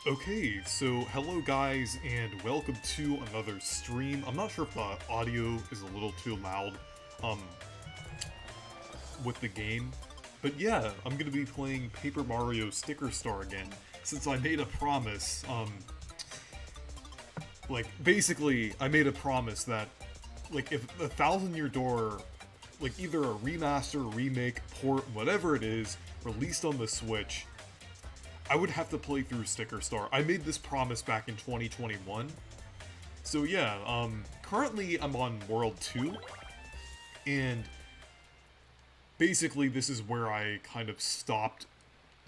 Okay, so hello guys, and welcome to another stream. I'm not sure if the audio is a little too loud, um, with the game, but yeah, I'm gonna be playing Paper Mario Sticker Star again, since I made a promise, basically, I made a promise that, if the Thousand Year Door, either a remaster, remake, port, whatever it is, released on the Switch, I would have to play through Sticker Star. I made this promise back in 2021. So yeah, currently I'm on World 2, and basically this is where I kind of stopped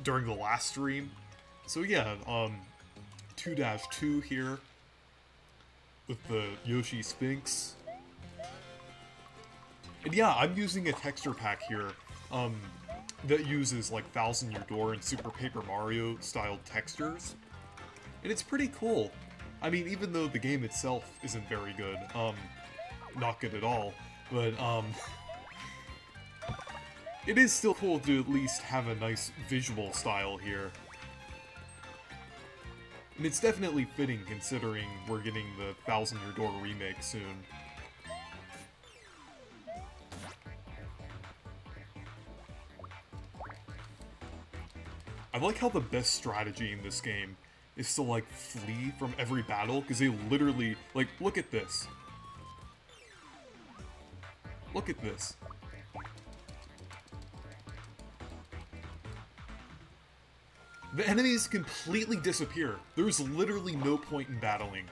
during the last stream. So yeah, 2-2 here with the Yoshi Sphinx. And yeah, I'm using a texture pack here, that uses like Thousand Year Door and Super Paper Mario styled textures. And it's pretty cool. I mean, even though the game itself isn't very good, not good at all, but it is still cool to at least have a nice visual style here. And it's definitely fitting considering we're getting the Thousand Year Door remake soon. I like how the best strategy in this game is to, like, flee from every battle, because they literally, like, look at this. Look at this. The enemies completely disappear. There's literally no point in battling.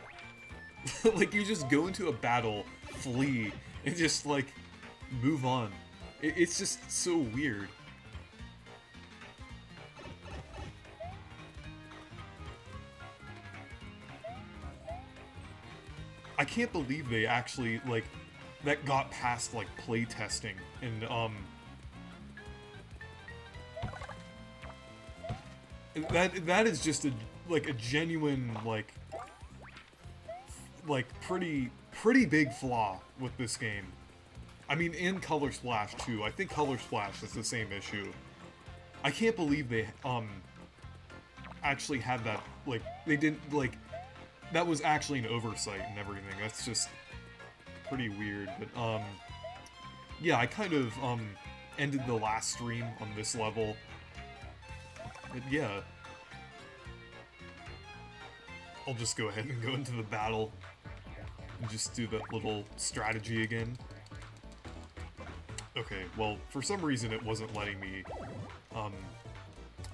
Like, you just go into a battle, flee, and just, like, move on. It's just so weird. I can't believe they actually, like, that got past, like, playtesting, and, that is just a, like, a genuine, pretty big flaw with this game. I mean, in Color Splash, too. I think Color Splash is the same issue. I can't believe they, actually had that, like, they didn't, like, that was actually an oversight and everything. That's just pretty weird. But, yeah, I kind of, ended the last stream on this level. But, yeah. I'll just go ahead and go into the battle. And just do that little strategy again. Okay, well, for some reason it wasn't letting me,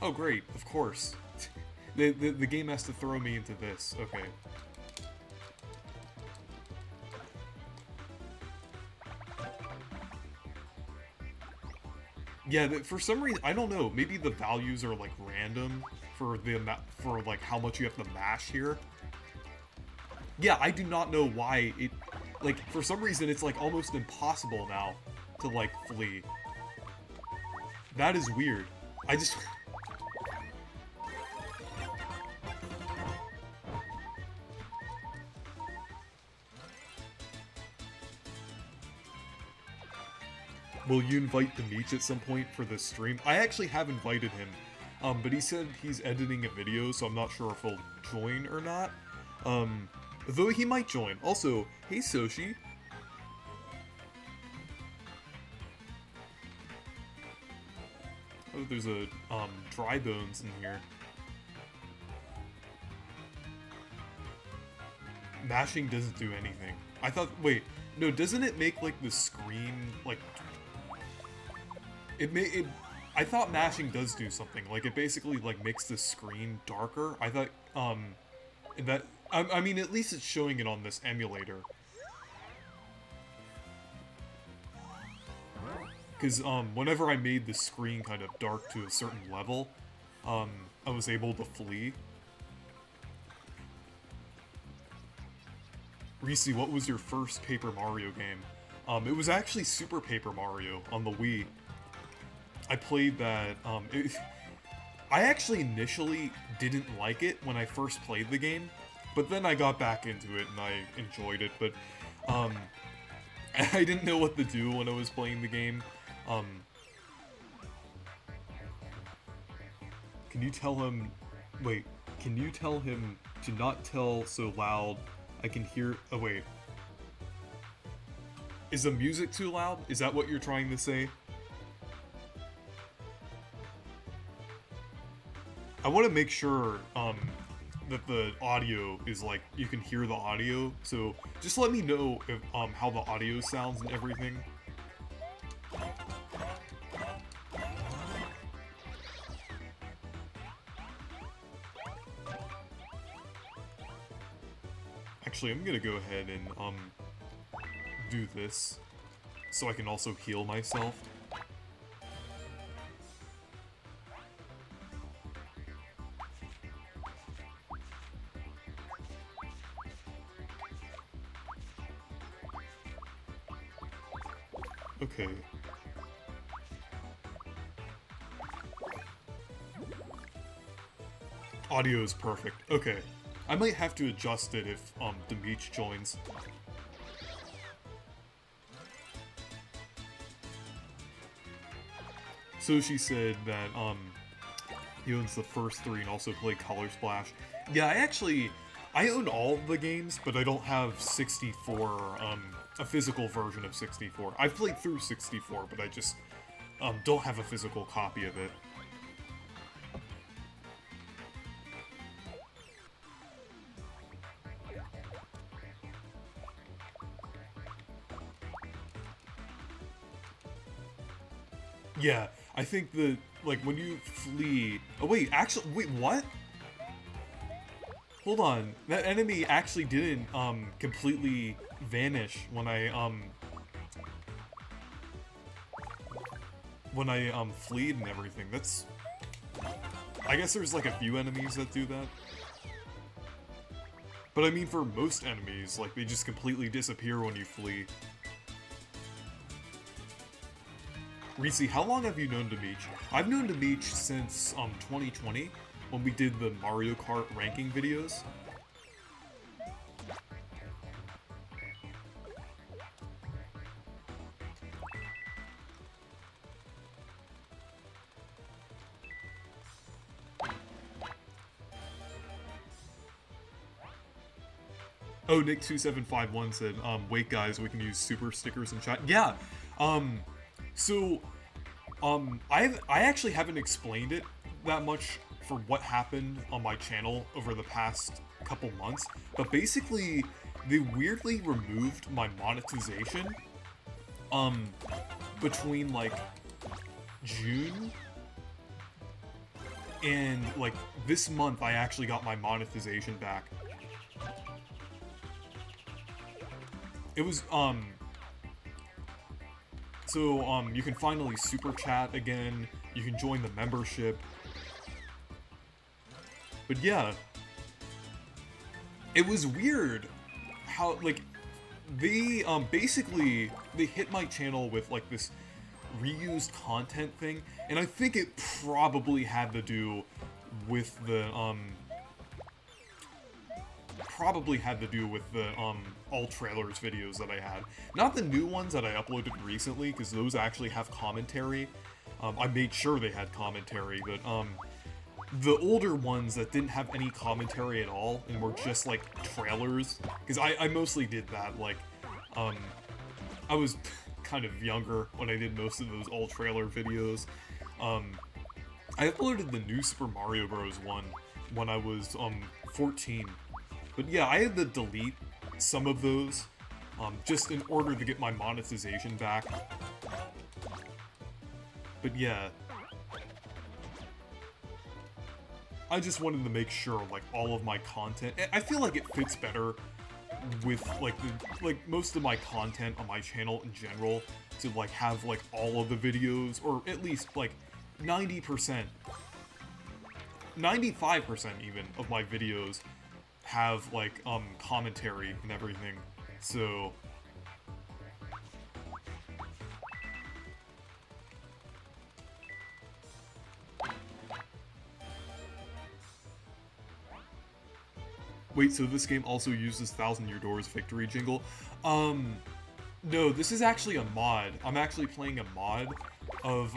oh great, of course. The game has to throw me into this. Okay. Yeah, for some reason, I don't know, maybe the values are, like, random for like, how much you have to mash here. Yeah, I do not know why it, like, for some reason it's, like, almost impossible now to, like, flee. That is weird. I just... Will you invite Demeech at some point for this stream? I actually have invited him, but he said he's editing a video, so I'm not sure if he'll join or not. Though he might join. Also, hey Soshi. Oh, there's a, Dry Bones in here. Mashing doesn't do anything. I thought, wait, no, doesn't it make, like, the screen, like, I thought mashing does do something. Like, it basically, like, makes the screen darker. I thought, I mean, at least it's showing it on this emulator. Because, whenever I made the screen kind of dark to a certain level, I was able to flee. Reese, what was your first Paper Mario game? It was actually Super Paper Mario on the Wii. I played that, I actually initially didn't like it when I first played the game, but then I got back into it and I enjoyed it, but, I didn't know what to do when I was playing the game. Can you tell him... Wait, Can you tell him to not tell so loud? I can hear. Oh, wait. Is the music too loud? Is that what you're trying to say? I want to make sure that the audio is like you can hear the audio. So just let me know if how the audio sounds and everything. Actually, I'm gonna go ahead and do this so I can also heal myself. Okay. Audio is perfect. Okay. I might have to adjust it if Dimitri joins. So she said that he owns the first 3 and also played Color Splash. Yeah, I own all of the games, but I don't have 64, a physical version of 64. I've played through 64, but I just don't have a physical copy of it. Yeah, I think that, like, when you flee... Oh, wait, actually, wait, what? Hold on, that enemy actually didn't, completely vanish when I fleed and everything. That's... I guess there's, like, a few enemies that do that. But I mean, for most enemies, like, they just completely disappear when you flee. Reese, how long have you known Dimitri? I've known Dimitri since 2020, when we did the Mario Kart ranking videos. Oh, Nick2751 said, wait guys, we can use super stickers in chat. Yeah, so, I actually haven't explained it that much for what happened on my channel over the past couple months, but basically, they weirdly removed my monetization, between, like, June and, like, this month I actually got my monetization back. It was, so, you can finally super chat again, you can join the membership. But yeah, it was weird how, like, they, basically, they hit my channel with, like, this reused content thing, and I think it probably had to do with the, all trailers videos that I had. Not the new ones that I uploaded recently, because those actually have commentary. I made sure they had commentary, but, the older ones that didn't have any commentary at all, and were just, like, trailers, because I mostly did that, like, I was kind of younger when I did most of those all trailer videos. I uploaded the new Super Mario Bros. One when I was, 14. But yeah, I had to delete some of those, just in order to get my monetization back. But yeah, I just wanted to make sure, like, all of my content, I feel like it fits better with, like, most of my content on my channel in general, to, like, have, like, all of the videos, or at least, like, 90%, 95% even, of my videos have, like, commentary and everything, so... Wait, so this game also uses Thousand Year Door's victory jingle? No, this is actually a mod. I'm actually playing a mod of,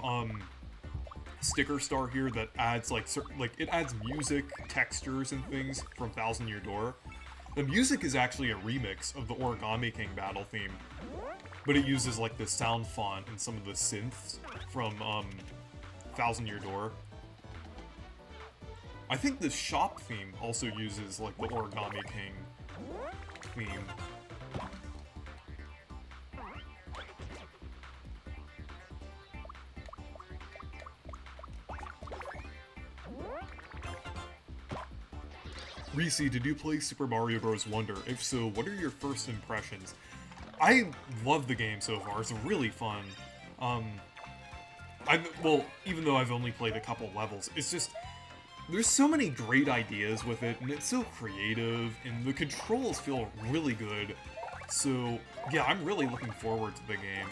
sticker star here that adds like it adds music, textures, and things from Thousand Year Door. The music is actually a remix of the Origami King battle theme, but it uses like the sound font and some of the synths from Thousand Year Door. I think the shop theme also uses like the Origami King theme. Reese, did you play Super Mario Bros. Wonder? If so, what are your first impressions? I love the game so far. It's really fun. Well, even though I've only played a couple levels, it's just there's so many great ideas with it, and it's so creative, and the controls feel really good. So yeah, I'm really looking forward to the game.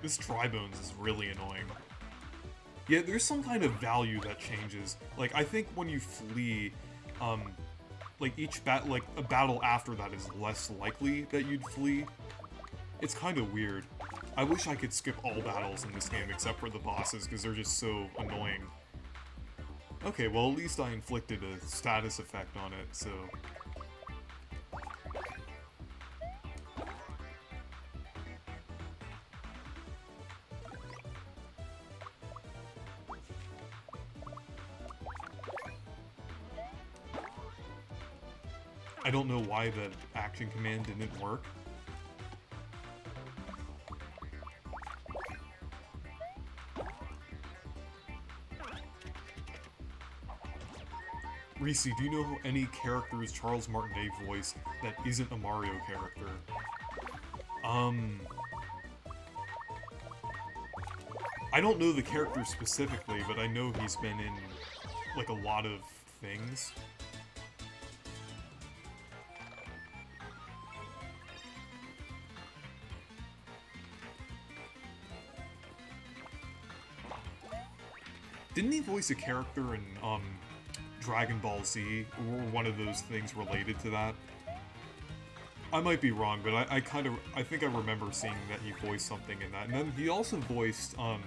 This Tribones is really annoying. Yeah, there's some kind of value that changes. Like, I think when you flee, like a battle after that is less likely that you'd flee. It's kind of weird. I wish I could skip all battles in this game except for the bosses, because they're just so annoying. Okay, well at least I inflicted a status effect on it, so... I don't know why the action command didn't work. Reese, do you know any characters Charles Martinet voiced that isn't a Mario character? I don't know the character specifically, but I know he's been in, like, a lot of things. Didn't he voice a character in, Dragon Ball Z, or one of those things related to that? I might be wrong, but I think I remember seeing that he voiced something in that. And then he also voiced, I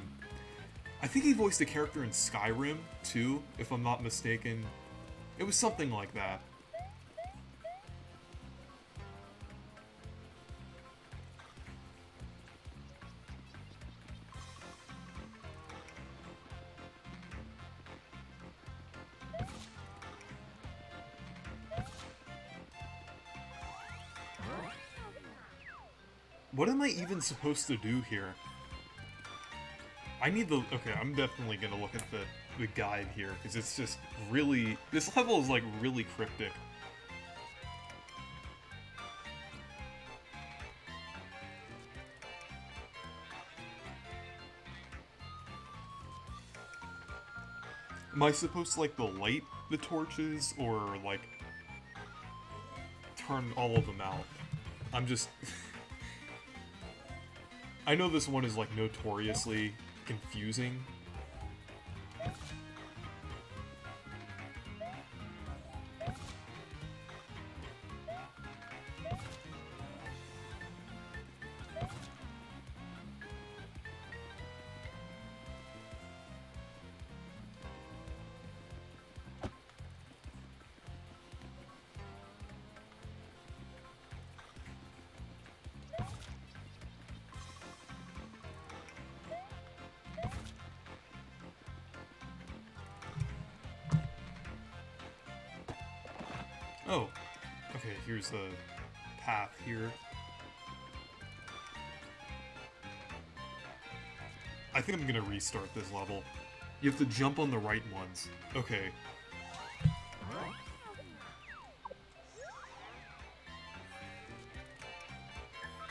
think he voiced a character in Skyrim, too, if I'm not mistaken. It was something like that. What am I even supposed to do here? I need the... Okay, I'm definitely gonna look at the guide here, because it's just really... This level is, like, really cryptic. Am I supposed to, like, light the torches, or, like, turn all of them out? I'm just... I know this one is, like, notoriously confusing. Oh, okay, here's the path here. I think I'm gonna restart this level. You have to jump on the right ones. Okay.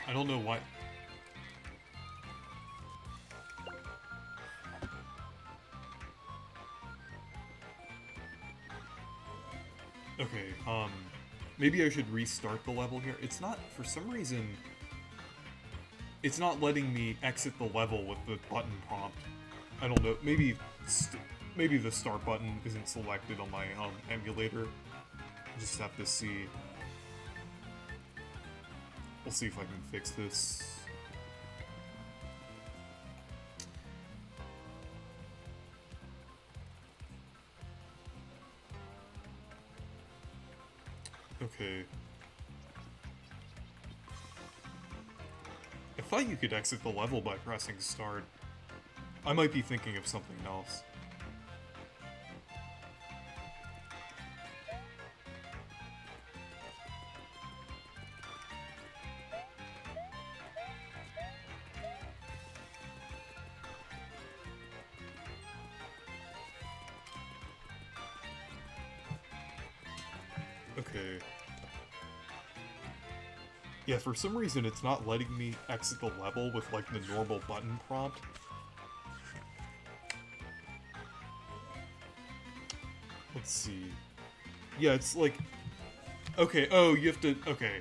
I don't know why. Maybe I should restart the level here. It's not, for some reason, it's not letting me exit the level with the button prompt. I don't know, maybe the start button isn't selected on my emulator. I just have to see. We'll see if I can fix this. Okay. I thought you could exit the level by pressing start. I might be thinking of something else. Okay. Yeah, for some reason it's not letting me exit the level with, like, the normal button prompt. Let's see. Yeah, it's like... Okay, oh, you have to... Okay,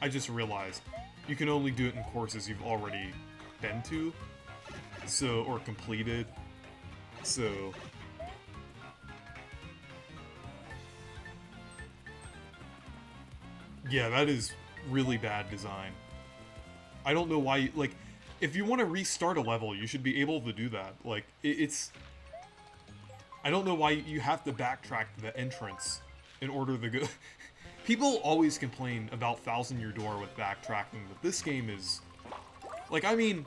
I just realized. You can only do it in courses you've already been to. So, or completed. So... Yeah, that is really bad design. I don't know why, like, if you want to restart a level, you should be able to do that. Like, it's... I don't know why you have to backtrack to the entrance in order to go... People always complain about Thousand Year Door with backtracking, but this game is... Like, I mean,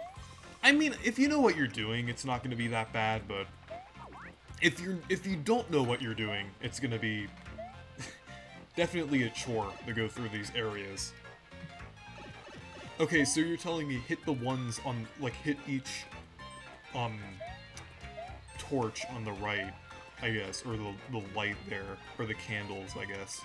if you know what you're doing, it's not going to be that bad, but... If you don't know what you're doing, it's going to be... definitely a chore to go through these areas. Okay, so you're telling me hit the ones on, like, hit each, torch on the right, I guess, or the light there, or the candles, I guess.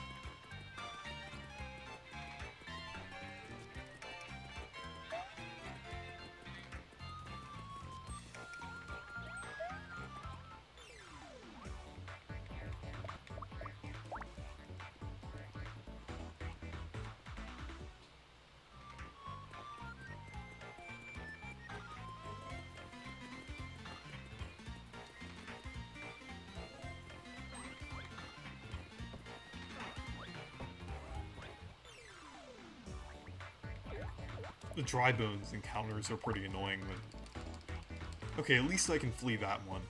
The dry bones encounters are pretty annoying, but... Okay, at least I can flee that one.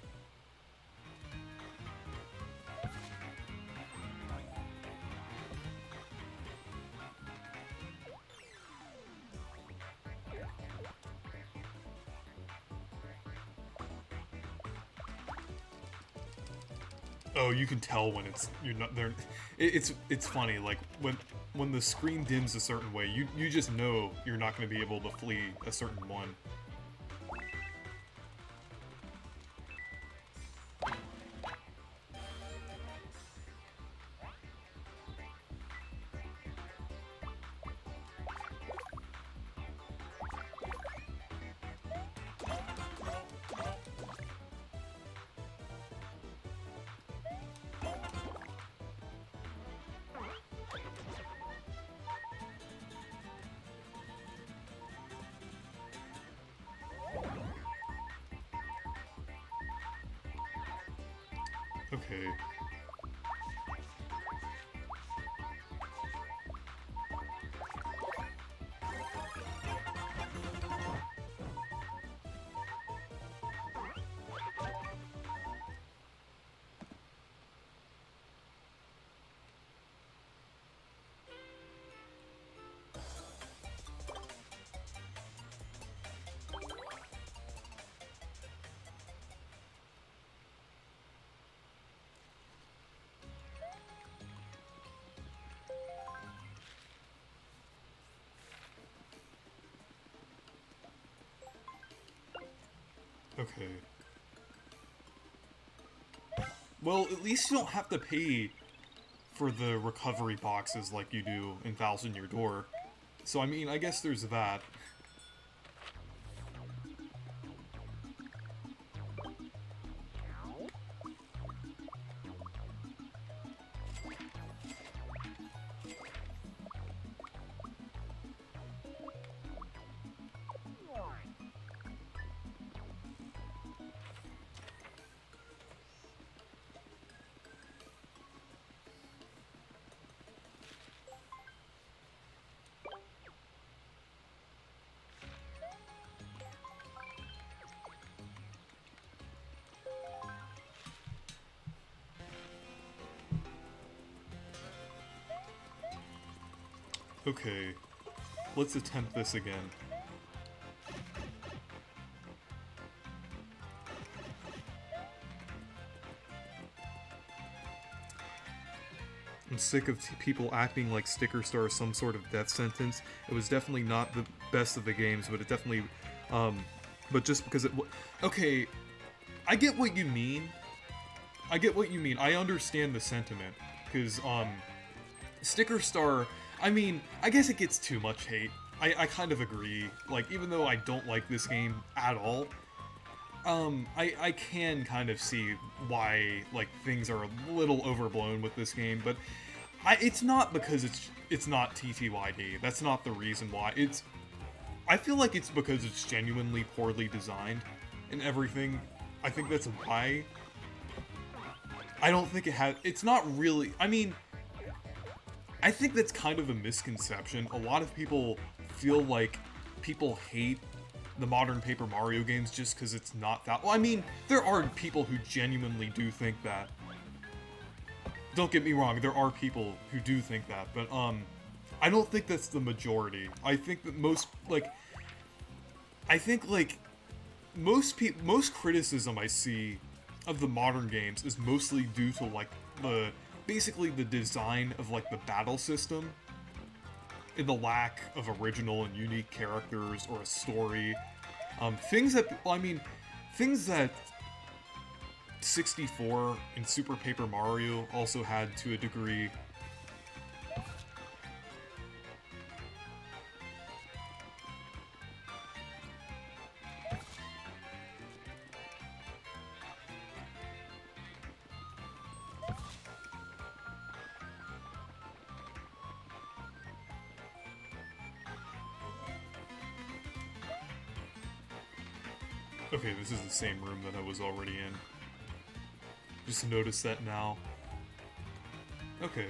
Oh, you can tell when you're not there. It's funny, like when the screen dims a certain way, you just know you're not going to be able to flee a certain one. Okay. Okay. Well, at least you don't have to pay for the recovery boxes like you do in Thousand Year Door. So, I mean, I guess there's that. Okay, let's attempt this again. I'm sick of people acting like Sticker Star is some sort of death sentence. It was definitely not the best of the games, but it definitely, but just because it, okay, I get what you mean. I get what you mean. I understand the sentiment, because, Sticker Star, I mean, I guess it gets too much hate. I kind of agree. Like, even though I don't like this game at all, I can kind of see why, like, things are a little overblown with this game, but it's not because it's not TTYD. That's not the reason why. I feel like it's because it's genuinely poorly designed and everything. I think that's why. I don't think it's not really, I mean, I think that's kind of a misconception. A lot of people feel like people hate the modern Paper Mario games just because it's not that. Well, I mean, there are people who genuinely do think that. Don't get me wrong, there are people who do think that, but I don't think that's the majority. I think that most criticism I see of the modern games is mostly due to like basically the design of like the battle system and the lack of original and unique characters or a story. Things that 64 and Super Paper Mario also had to a degree. Okay, this is the same room that I was already in. Just noticed that now. Okay.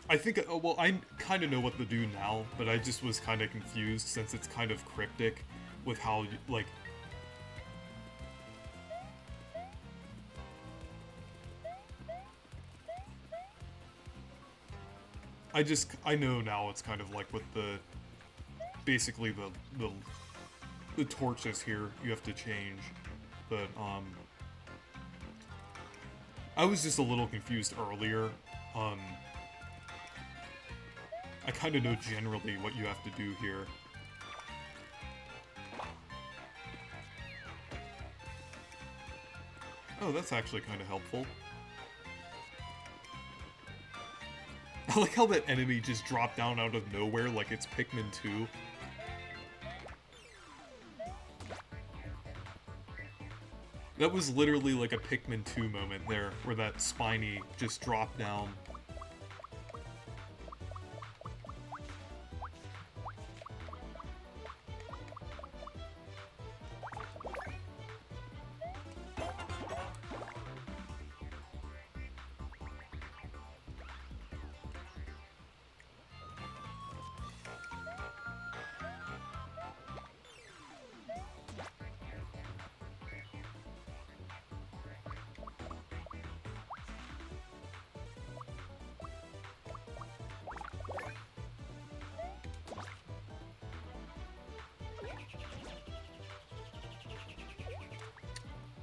I think, well, I kind of know what to do now, but I just was kind of confused since it's kind of cryptic with how, like... I know now it's kind of like with the... Basically the torches here you have to change, but, I was just a little confused earlier. I kind of know generally what you have to do here. Oh, that's actually kind of helpful. I like how that enemy just dropped down out of nowhere like it's Pikmin 2. That was literally like a Pikmin 2 moment there, where that Spiny just dropped down.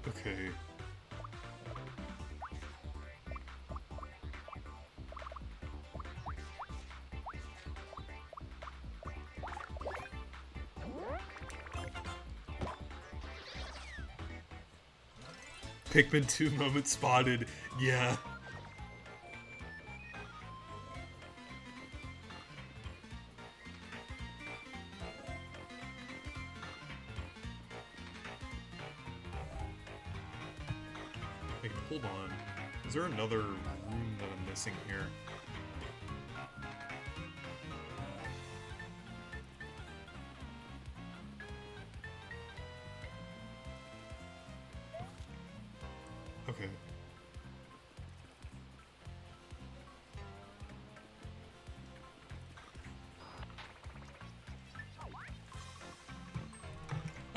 Okay. Pikmin 2 moment spotted. Yeah. Wait, hold on. Is there another room that I'm missing here? Okay.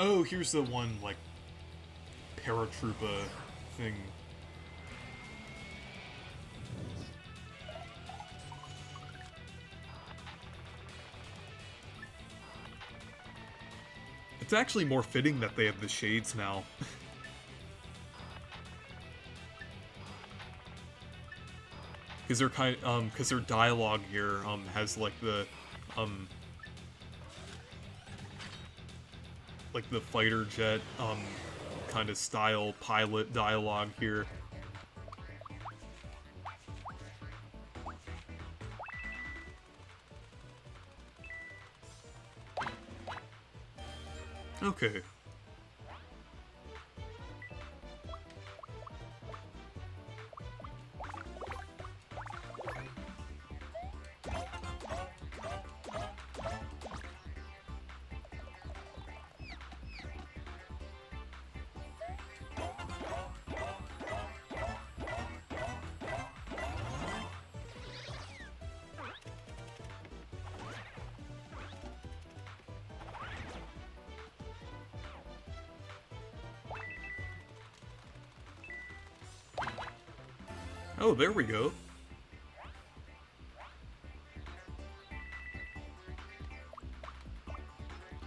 Oh, here's the one, like, paratroopa thing. It's actually more fitting that they have the shades now. Because they're because their dialogue here, has, um, like the fighter jet, kind of style pilot dialogue here. Okay. Oh, there we go.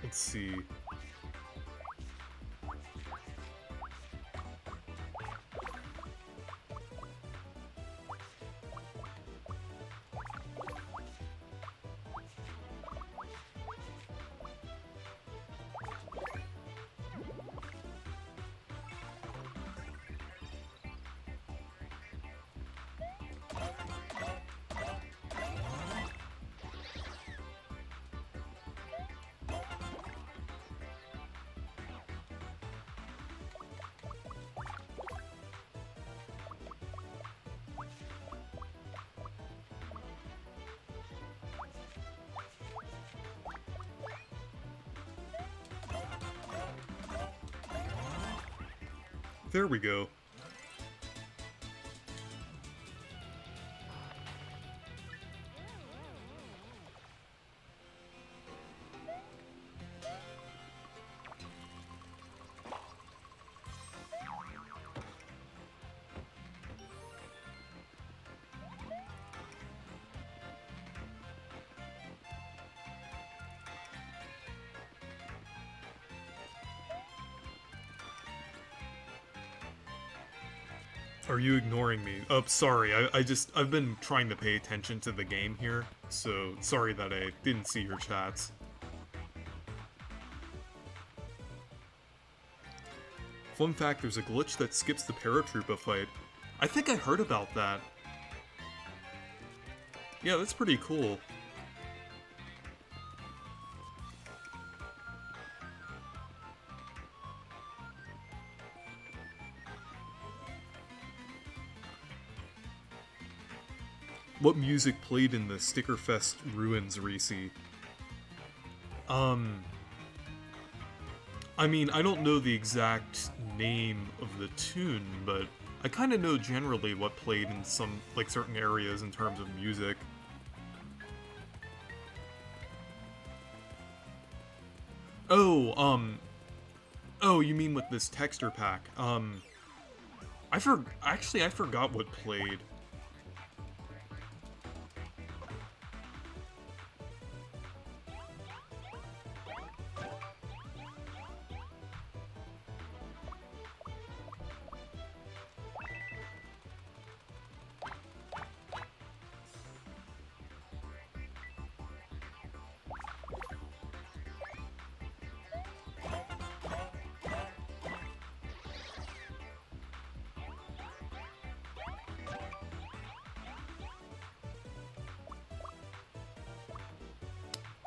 Let's see. There we go. Are you ignoring me? Oh, sorry, I've been trying to pay attention to the game here, so sorry that I didn't see your chats. Fun fact, there's a glitch that skips the paratroopa fight. I think I heard about that. Yeah, that's pretty cool. What music played in the Stickerfest ruins, Reese? I mean, I don't know the exact name of the tune, but I kind of know generally what played in some, like, certain areas in terms of music. Oh, oh, you mean with this texture pack? Actually, I forgot what played.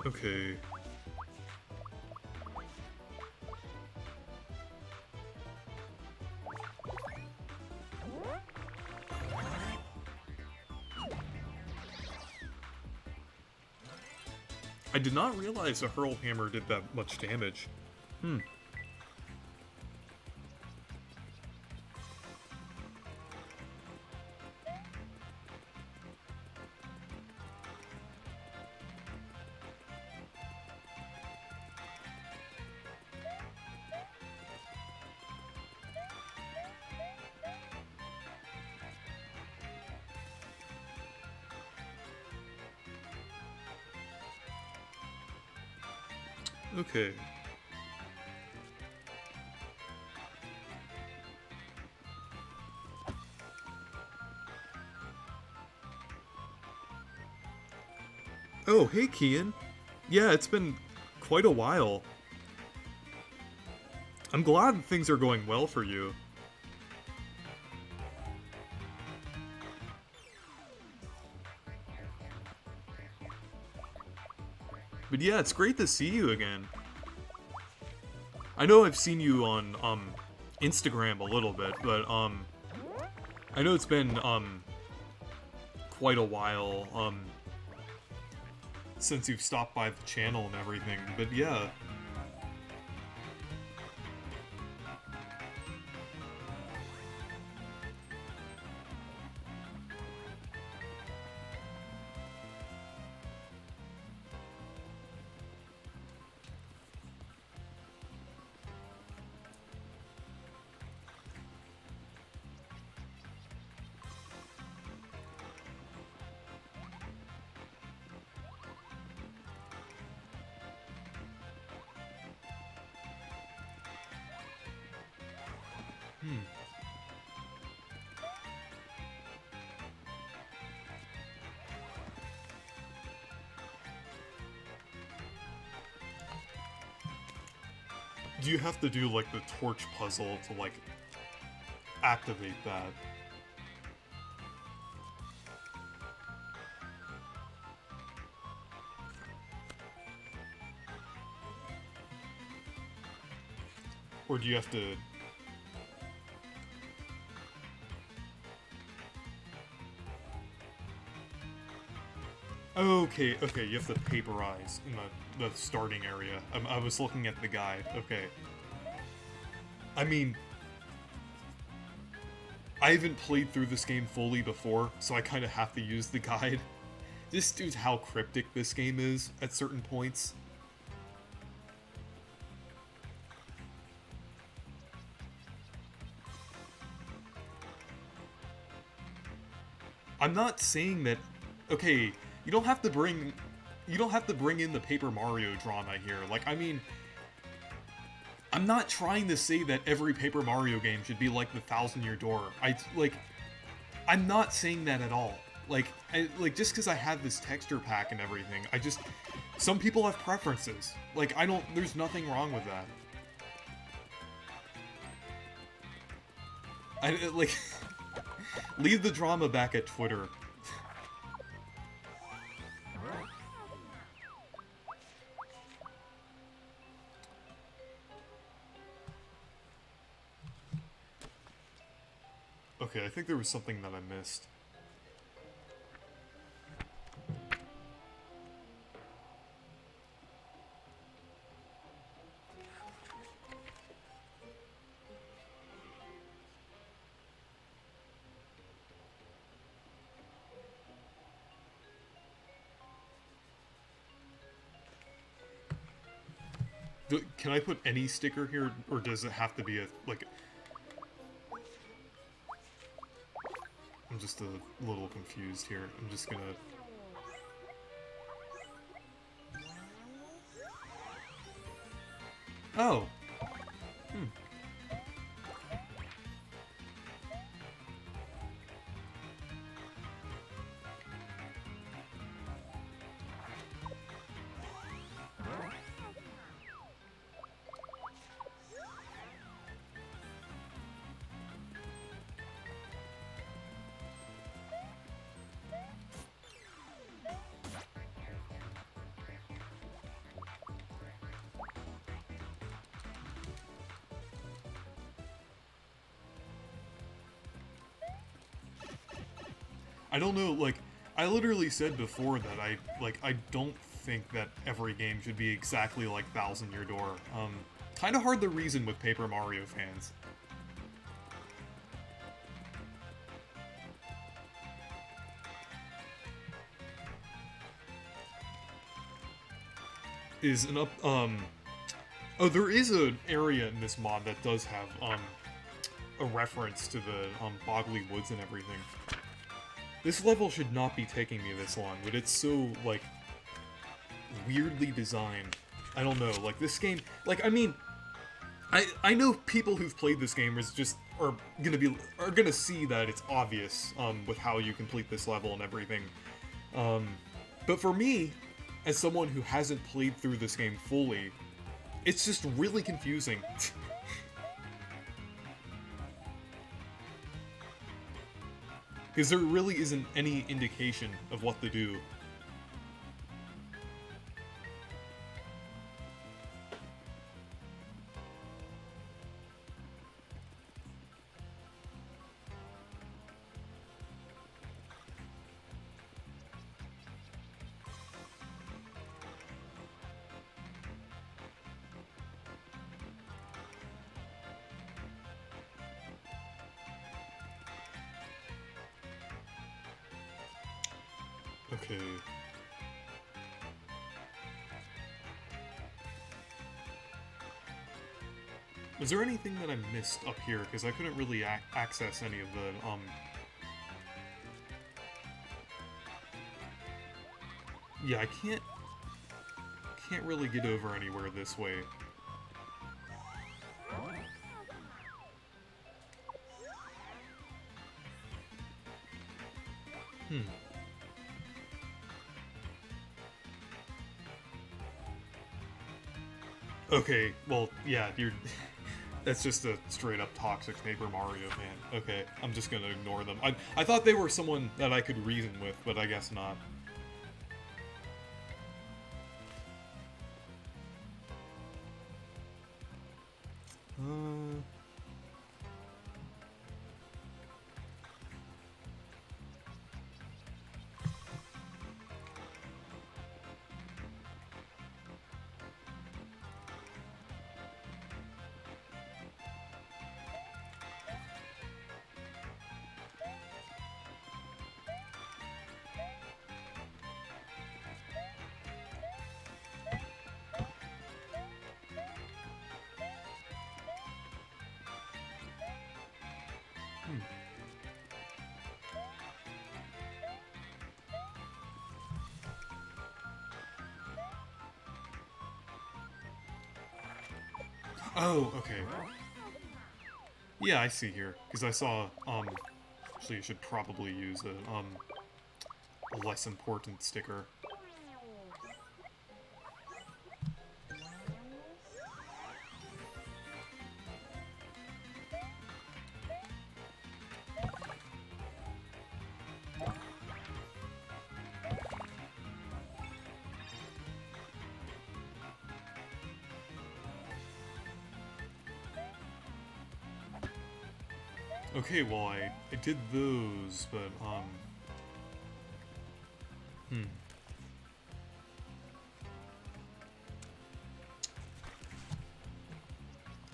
Okay. I did not realize a Hurl Hammer did that much damage. Hmm. Okay. Oh, hey, Kian. Yeah, it's been quite a while. I'm glad things are going well for you. But yeah, it's great to see you again. I know I've seen you on Instagram a little bit, but I know it's been quite a while since you've stopped by the channel and everything. But yeah. Do you have to do like the torch puzzle to like activate that? Or do you have to... Okay, okay, you have to paperize in the starting area. I was looking at the guide, okay. I mean... I haven't played through this game fully before, so I kind of have to use the guide. Just due to how cryptic this game is at certain points. I'm not saying that... Okay, you don't have to bring in the Paper Mario drama here. Like, I mean... I'm not trying to say that every Paper Mario game should be like the Thousand Year Door. I'm not saying that at all. Like, just because I have this texture pack and everything, some people have preferences. Like, there's nothing wrong with that. Leave the drama back at Twitter. Okay, I think there was something that I missed. Can I put any sticker here, or does it have to be I'm just a little confused here. I'm just gonna... Oh! I don't know, like, I literally said before that I don't think that every game should be exactly like Thousand Year Door. Kinda hard to reason with Paper Mario fans. Oh, there is an area in this mod that does have, a reference to the, Boggly Woods and everything. This level should not be taking me this long, but it's so, like, weirdly designed. I don't know. Like, this game, like, I mean, I know people who've played this game are gonna see that it's obvious with how you complete this level and everything. But for me, as someone who hasn't played through this game fully, it's just really confusing. Because there really isn't any indication of what to do. Okay. Was there anything that I missed up here? Because I couldn't really access any of the, Yeah, I can't really get over anywhere this way. Okay, well, yeah, you're... That's just a straight-up toxic Paper Mario fan. Okay, I'm just gonna ignore them. I thought they were someone that I could reason with, but I guess not. Oh, okay. Yeah, I see here. Because I saw, actually I should probably use a less important sticker. Okay, well, I did those, but,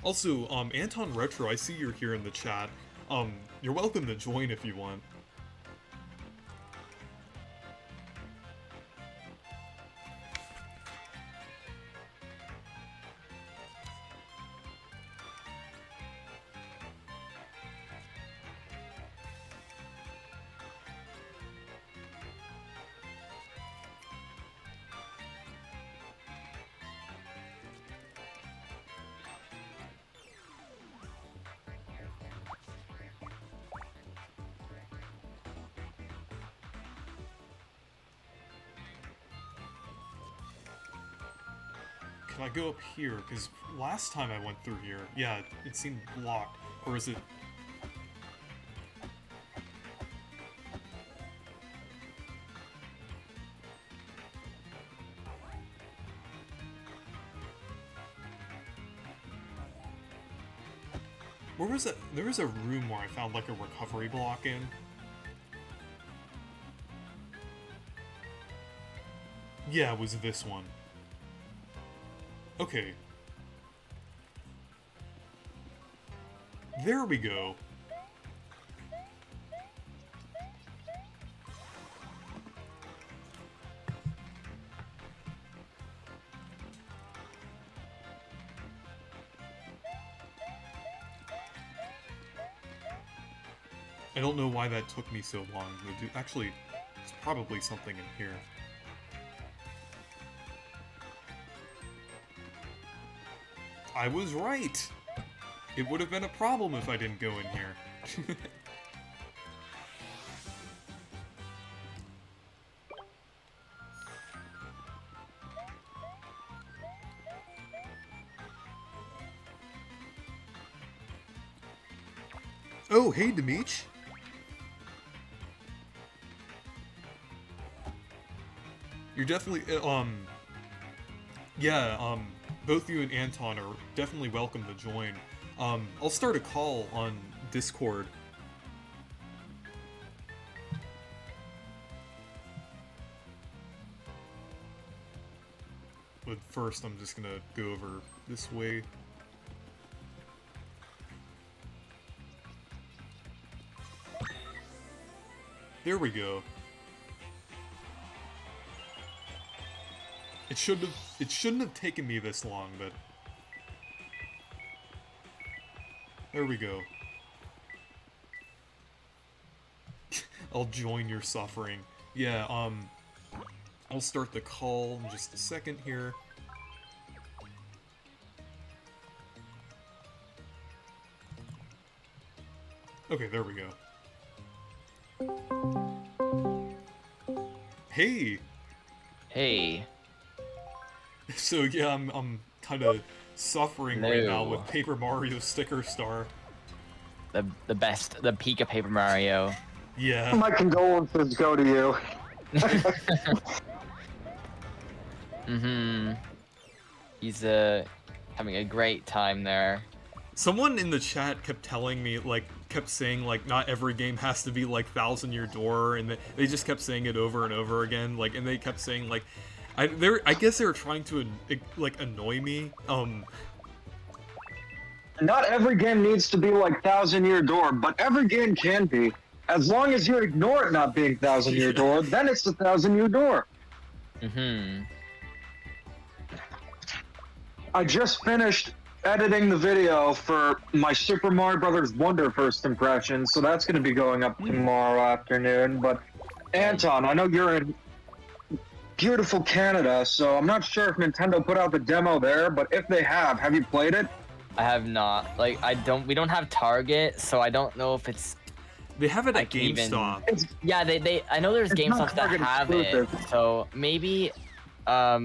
Also, Anton Retro, I see you're here in the chat. You're welcome to join if you want. Can I go up here? Because last time I went through here, yeah, it seemed blocked. Or is it... Where was that? There was a room where I found like a recovery block in. Yeah, it was this one. Okay. There we go. I don't know why that took me so long. Actually, it's probably something in here. I was right. It would have been a problem if I didn't go in here. Oh, hey, Demeech. You're definitely, yeah, both you and Anton are definitely welcome to join. I'll start a call on Discord. But first, I'm just gonna go over this way. There we go. It shouldn't have taken me this long, but there we go. I'll join your suffering. Yeah, I'll start the call in just a second here. Okay, there we go. Hey! Hey. So yeah, I'm kind of suffering right now with Paper Mario Sticker Star. The best, the peak of Paper Mario. Yeah. My condolences go to you. He's having a great time there. Someone in the chat kept telling me, like, kept saying, like, not every game has to be, like, 1000-Year Door, and they just kept saying it over and over again, like, and they kept saying, like, I guess they were trying to, like, annoy me, Not every game needs to be like 1000-Year Door, but every game can be. As long as you ignore it not being 1000-Year Door, then it's the 1000-Year Door. I just finished editing the video for my Super Mario Brothers Wonder first impression, so that's going to be going up tomorrow afternoon. But Anton, I know you're in beautiful Canada, so I'm not sure if Nintendo put out the demo there, but if they have you played it? I have not. Like, we don't have Target, so I don't know if it's... They have it at GameStop. Yeah, I know there's GameStop that have it, so maybe, I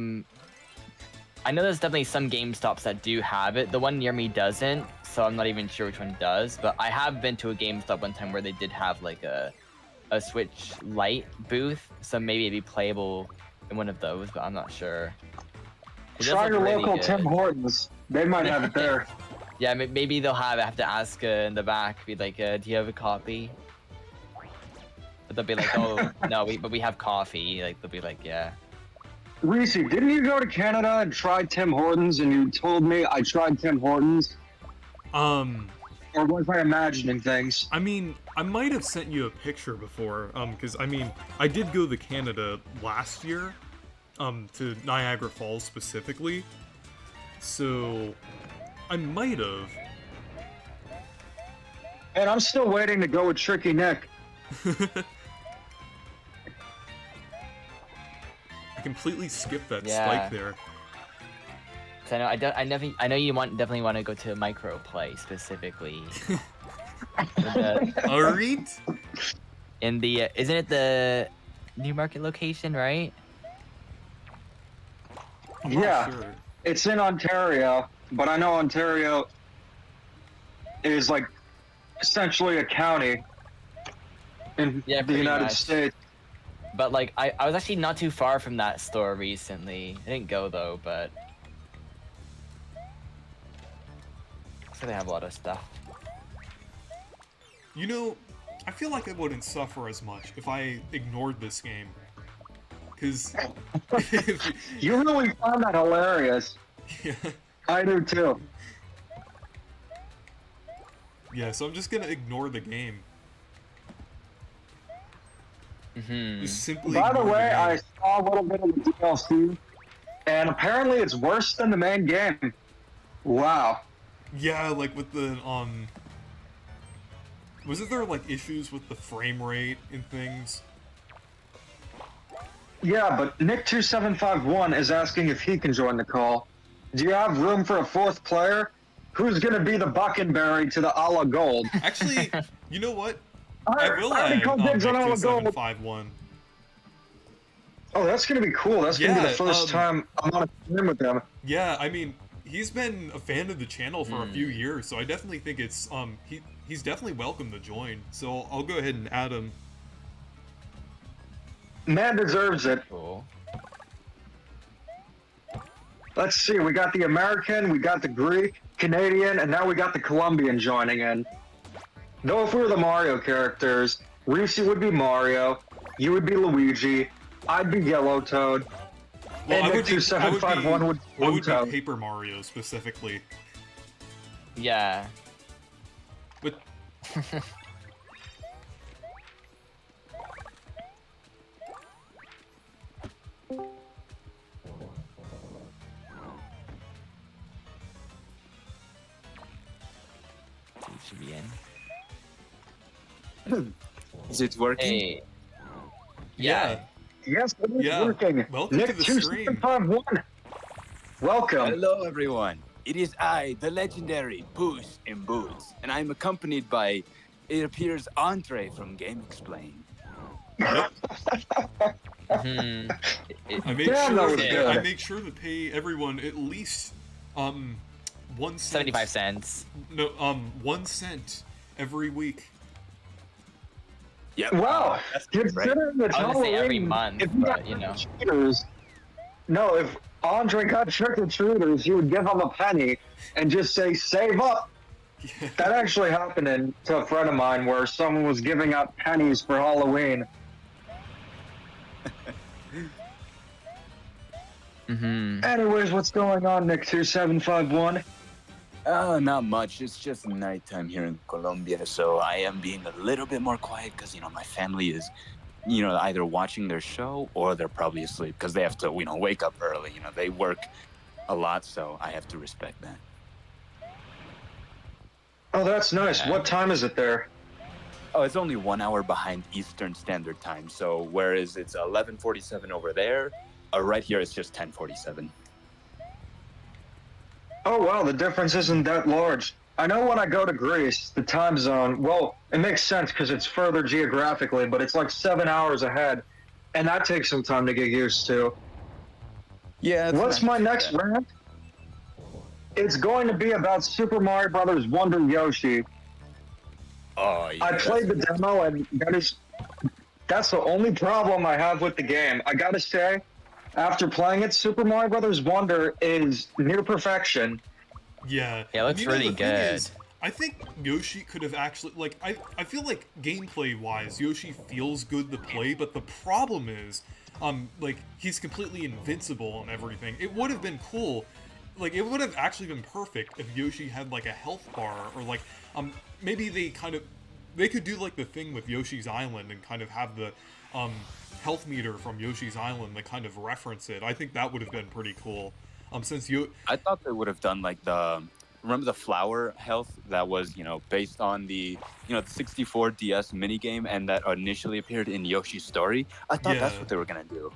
know there's definitely some GameStops that do have it. The one near me doesn't, so I'm not even sure which one does, but I have been to a GameStop one time where they did have, like, a Switch Lite booth, so maybe it'd be playable in one of those, but I'm not sure. Try your local Tim Hortons. They might have it there. Yeah, maybe they'll have it. I have to ask in the back, be like, do you have a copy? But they'll be like, oh, no, but we have coffee. Like, they'll be like, yeah. Reese, didn't you go to Canada and try Tim Hortons and you told me I tried Tim Hortons? Or was I imagining things? I mean, I might have sent you a picture before, because, I mean, I did go to Canada last year, to Niagara Falls specifically, so I might have. And I'm still waiting to go with Tricky Nick. I completely skipped that spike there. So I know you definitely want to go to Microplay specifically. Alright. In the isn't it the Newmarket location, right? Yeah, sure. It's in Ontario, but I know Ontario is like essentially a county in the United States. But like, I was actually not too far from that store recently. I didn't go though, but so they have a lot of stuff. You know, I feel like I wouldn't suffer as much if I ignored this game. Because... You really found that hilarious. Yeah. I do too. Yeah, so I'm just gonna ignore the game. Just simply By the way, I saw a little bit of the DLC, and apparently it's worse than the main game. Wow. Yeah, like with the, wasn't there, like, issues with the frame rate and things? Yeah, but Nick2751 is asking if he can join the call. Do you have room for a fourth player? Who's going to be the Buckenberry to the a la Gold? Actually, you know what? I I will already add called dibs on a la Gold. 2751. Oh, that's going to be cool. That's going to be the Yeah, first time I'm on a stream with them. Yeah, I mean, he's been a fan of the channel for a few years, so I definitely think it's he's definitely welcome to join. So I'll go ahead and add him. Man deserves it. Cool. Let's see. We got the American, we got the Greek, Canadian, and now we got the Colombian joining in. Though if we were the Mario characters, Reese would be Mario, you would be Luigi, I'd be Yellow Toad, Well, and Nick2751 would be I Blue would be Toad. Paper Mario specifically. Yeah. But Should be in. Is it working? Hey. Yeah. Yes, it is Yeah, working. welcome to the stream. Nick2751. Welcome. Hello, everyone. It is I, the legendary Puss in Boots, and I'm accompanied by, it appears, Andre from Game Explain. Hmm. I make Damn, that sure was good. I make sure to pay everyone at least 1 cent. 75 cents. No, 1 cent every week. Yep. Wow. That's good, right? Considering it's I was gonna say every Halloween, month, if you but, got you know. trick-or-treaters- No, if Andre got trick-or-treaters, he would give them a penny and just say, save up. That actually happened to a friend of mine where someone was giving out pennies for Halloween. Mm-hmm. Anyways, what's going on, Nick2751? Not much. It's just nighttime here in Colombia, so I am being a little bit more quiet because, my family is, either watching their show or they're probably asleep because they have to, wake up early. They work a lot, so I have to respect that. Oh, that's nice. Yeah. What time is it there? Oh, it's only 1 hour behind Eastern Standard Time, so whereas it's 11:47 over there, right here it's just 10:47. Oh, wow, the difference isn't that large. I know when I go to Greece, the time zone, well, it makes sense because it's further geographically, but it's like 7 hours ahead, and that takes some time to get used to. Yeah. What's my next rant? It's going to be about Super Mario Brothers Wonder Yoshi. Oh, yeah. I played the demo, and that's the only problem I have with the game. I gotta say, after playing it, Super Mario Brothers Wonder is near perfection. Yeah. Yeah, it looks really the thing good. is, I think Yoshi could have actually I feel like gameplay wise, Yoshi feels good to play, but the problem is, he's completely invincible and everything. It would have been cool. It would have actually been perfect if Yoshi had a health bar, or maybe they could do the thing with Yoshi's Island and kind of have the health meter from Yoshi's Island that kind of reference it. I think that would have been pretty cool. Since I thought they would have done remember the flower health that was, based on the 64 DS minigame and that initially appeared in Yoshi's Story. I thought that's Yeah. what they were gonna do.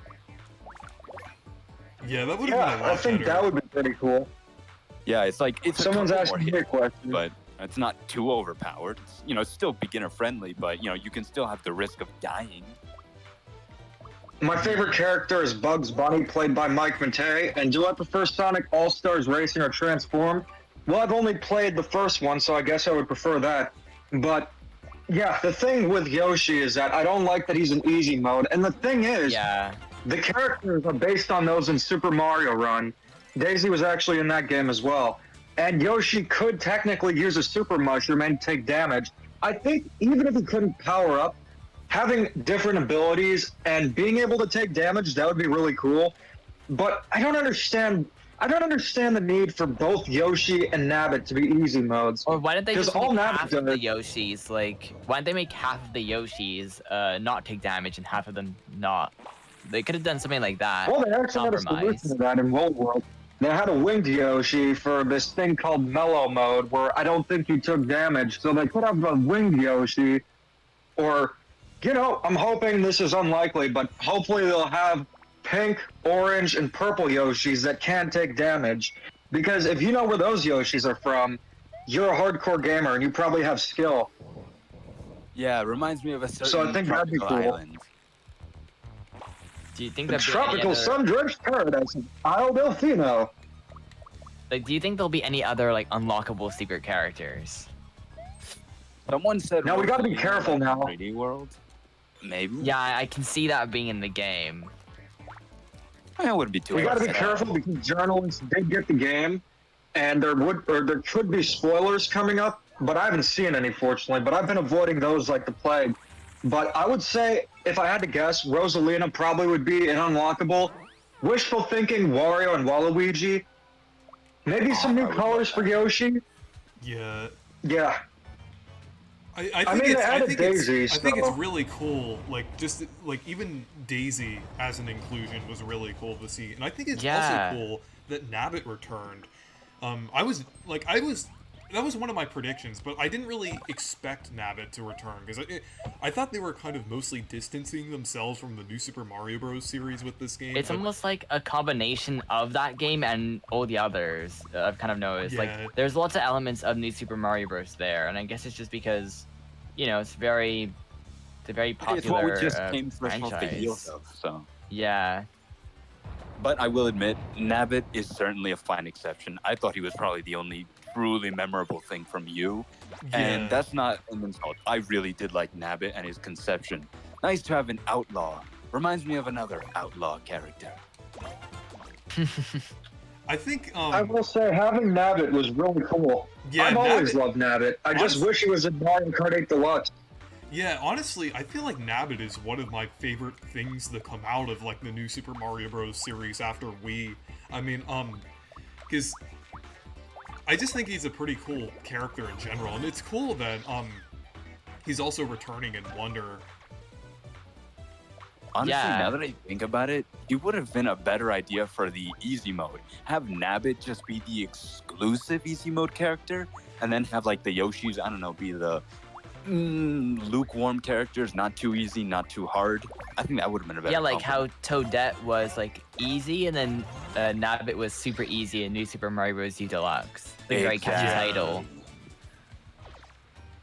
Yeah, that would have been a Yeah, lot I think better. that would be pretty cool. Yeah, it's it's Someone's a couple asking me more a hits, question. but it's not too overpowered. It's still beginner friendly, but you can still have the risk of dying. My favorite character is Bugs Bunny, played by Mike Matei. And do I prefer Sonic All-Stars Racing or Transform? Well, I've only played the first one, so I guess I would prefer that. But, yeah, the thing with Yoshi is that I don't like that he's in easy mode. And the thing is, Yeah. the characters are based on those in Super Mario Run. Daisy was actually in that game as well. And Yoshi could technically use a Super Mushroom and take damage. I think even if he couldn't power up, having different abilities and being able to take damage, that would be really cool. But I don't understand the need for both Yoshi and Nabbit to be easy modes. Or why didn't they 'Cause just all make Nabbit half of the does- Yoshis, why didn't they make half of the Yoshis not take damage and half of them not? They could have done something like that. Well, they actually had a solution to that in World World. They had a winged Yoshi for this thing called Mellow Mode, where I don't think you took damage. So they could have a winged Yoshi, or, I'm hoping this is unlikely, but hopefully they'll have pink, orange, and purple Yoshis that can't take damage. Because if you know where those Yoshis are from, you're a hardcore gamer and you probably have skill. Yeah, it reminds me of a certain So I think that'd be tropical cool. island. Do you think The there'll be any tropical other, sun-drenched paradise of Isle Delfino. like, do you think there'll be any other like unlockable secret characters? Someone said. Now, we gotta be Rosalina careful in now. 3D World. Maybe. Yeah, I can see that being in the game. I wouldn't be too. We gotta be upset. careful because journalists did get the game, and there could be spoilers coming up, but I haven't seen any, fortunately. But I've been avoiding those like the plague. But I would say, if I had to guess, Rosalina probably would be an unlockable. Wishful thinking, Wario and Waluigi. Maybe some new I would colors love for that. Yoshi. Yeah. Yeah. I I think mean, it's they I added think Daisy, it's I think it's so- really cool. Like just like even Daisy as an inclusion was really cool to see, and I think it's Yeah. also cool that Nabbit returned. That was one of my predictions, but I didn't really expect Nabbit to return because I thought they were kind of mostly distancing themselves from the new Super Mario Bros. Series with this game. It's but- almost like a combination of that game and all the others. I've kind of noticed. Yeah. Like, there's lots of elements of New Super Mario Bros. There, and I guess it's just because, you know, it's a very popular It's what we just came fresh off the franchise. heels of. So. Yeah, But I will admit, Nabbit is certainly a fine exception. I thought he was probably the only truly memorable thing from you. yeah. And that's not an insult. I really did like Nabbit and his conception. Nice to have an outlaw. Reminds me of another outlaw character. I think I will say, having Nabbit was really cool. yeah, I've always Nabbit- loved Nabbit. I just Honestly- wish he was in Mario Kart 8 Deluxe. Yeah, honestly, I feel like Nabbit is one of my favorite things to come out of like the new Super Mario Bros. Series after Wii. I mean, because I just think he's a pretty cool character in general, and it's cool that he's also returning in Wonder. Honestly, Yeah. now that I think about it, it would have been a better idea for the easy mode. Have Nabbit just be the exclusive easy mode character, and then have like the Yoshis, I don't know, be the lukewarm characters, not too easy, not too hard. I think that would have been a better. yeah, like combo. how Toadette was like easy, and then Nabbit was super easy in New Super Mario Bros. U Deluxe. Like, very catchy Exactly. title.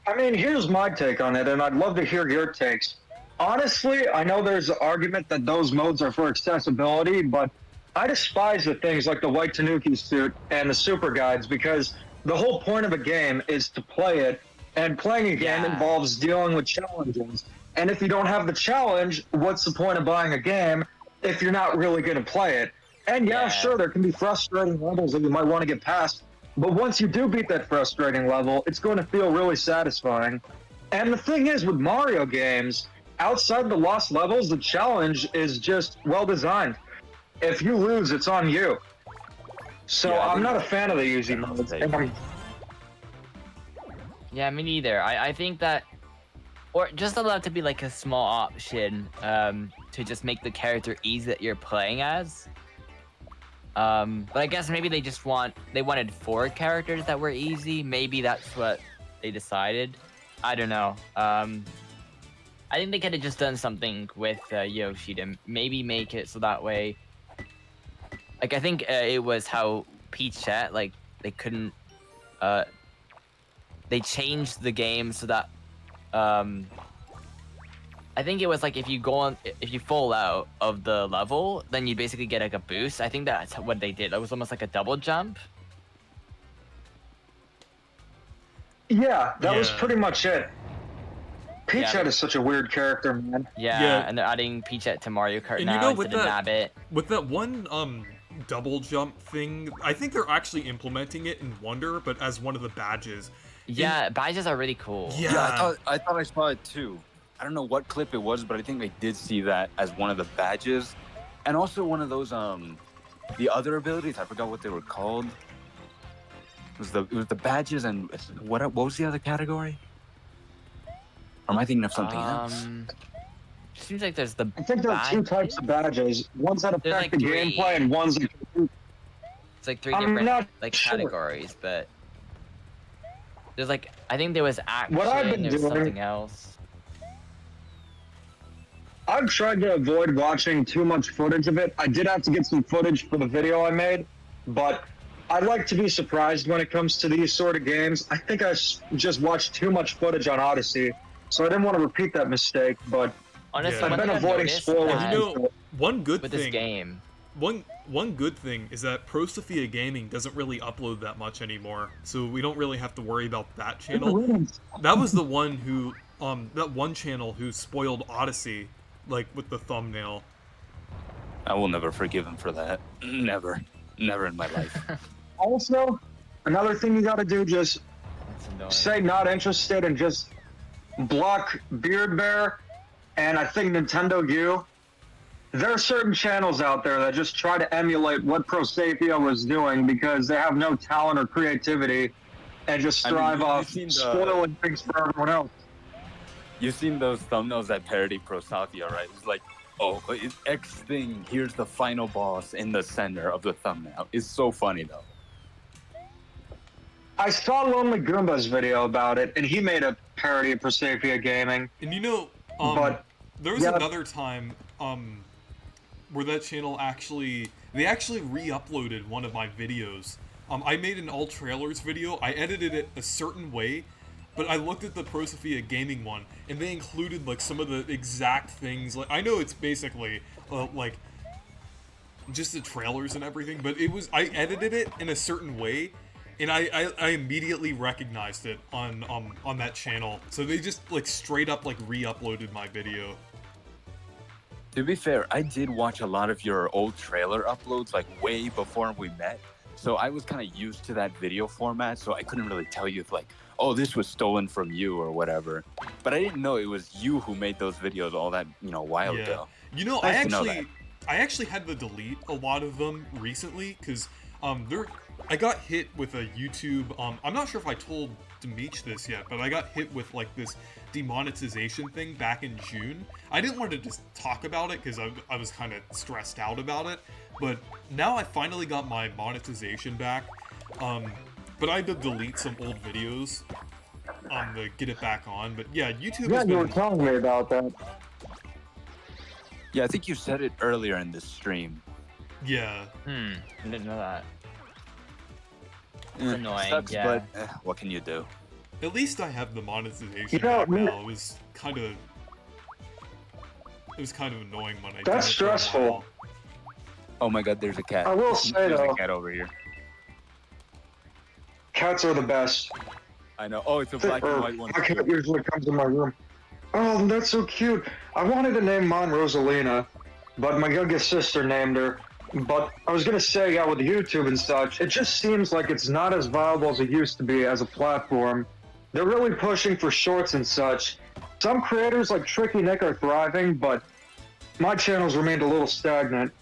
I mean, here's my take on it, and I'd love to hear your takes. Honestly, I know there's an argument that those modes are for accessibility, but I despise the things like the White Tanuki suit and the super guides because the whole point of a game is to play it, and playing a game Yeah. involves dealing with challenges. And if you don't have the challenge, what's the point of buying a game if you're not really going to play it? And yeah, Yeah. sure, there can be frustrating levels that you might want to get past, but once you do beat that frustrating level, it's going to feel really satisfying. And the thing is, with Mario games, outside the lost levels, the challenge is just well designed. If you lose, it's on you. So Yeah, I I'm think not a that's- fan of the easy that's modes. safe. And I'm Yeah, me neither. I think that, or just allow it to be like a small option to just make the character easy that you're playing as. But I guess maybe they wanted 4 characters that were easy. Maybe that's what they decided. I don't know. I think they could have just done something with Yoshi to maybe make it so that way. Like, I think it was how Peach Chat, like, they couldn't. They changed the game so that. I think it was like if you fall out of the level, then you basically get like a boost. I think that's what they did. It was almost like a double jump. yeah, that was Yeah. pretty much it. Peach Yeah. Head is such a weird character, man. Yeah, Yeah. and they're adding Peachette to Mario Kart And now you know, with instead of that- Nabbit. With that one double jump thing, I think they're actually implementing it in Wonder, but as one of the badges. Yeah, badges are really cool. Yeah. Yeah, I thought I saw it too. I don't know what clip it was, but I think I did see that as one of the badges, and also one of those the other abilities. I forgot what they were called. It was the badges and what was the other category? Or am I thinking of something else? Seems like there's the. I think there are 2 types of badges. Ones that There's affect like the 3. gameplay and ones that... It's like 3 I'm different not like sure. categories, but there's like I think there was action. What I've been there was doing- something else. I've tried to avoid watching too much footage of it. I did have to get some footage for the video I made, but I like to be surprised when it comes to these sort of games. I think I just watched too much footage on Odyssey, so I didn't want to repeat that mistake. But Honestly, Yeah. I've one been thing I've avoiding noticed spoilers. that You know, one good with thing. this game. One good thing is that Pro Sophia Gaming doesn't really upload that much anymore, so we don't really have to worry about that channel. That was the one who, that one channel who spoiled Odyssey, like with the thumbnail. I will never forgive him for that. Never. Never in my life. Also, another thing you got to do, just That's annoying. say not interested and just block Beard Bear and I think Nintendo U. There are certain channels out there that just try to emulate what Prosapia was doing because they have no talent or creativity and just I mean, strive you've off seen the- spoiling things for everyone else. You've seen those thumbnails that parody Pro Sophia, right? It's like, oh, it's X thing. Here's the final boss in the center of the thumbnail. It's so funny though. I saw Lonely Goomba's video about it, and he made a parody of Prosapia Gaming. And you know, But, there was yeah. another time, where that channel they actually re-uploaded one of my videos. I made an all trailers video. I edited it a certain way, but I looked at the Pro Sophia Gaming one, and they included like some of the exact things. Like I know it's basically like just the trailers and everything, but I edited it in a certain way, and I immediately recognized it on that channel. So they just like straight up like re-uploaded my video. To be fair, I did watch a lot of your old trailer uploads like way before we met. So I was kind of used to that video format, so I couldn't really tell you if like, oh, this was stolen from you or whatever. But I didn't know it was you who made those videos all that, while Yeah. ago. You know, Nice to know that. I actually had to delete a lot of them recently because I got hit with a YouTube. I'm not sure if I told Demeech this yet, but I got hit with like this demonetization thing back in June. I didn't want to just talk about it because I was kind of stressed out about it. But now I finally got my monetization back. But I had to delete some old videos to get it back on. But yeah, YouTube Yeah, has you were been. telling me about that. Yeah, I think you said it earlier in this stream. Yeah. I didn't know that. Eh, annoying, Sucks, yeah. but what can you do? At least I have the monetization You know, back me- now. It was kind of annoying when I. That's did it for a stressful. while. Oh my god, there's a cat. I will say, there's though- a cat over here. Cats are the best. I know. Oh, it's a black and white one. My cat usually comes in my room. Oh, that's so cute. I wanted to name mine Rosalina, but my youngest sister named her. But I was gonna say, yeah, with YouTube and such, it just seems like it's not as viable as it used to be as a platform. They're really pushing for shorts and such. Some creators like Tricky Nick are thriving, but my channel's remained a little stagnant.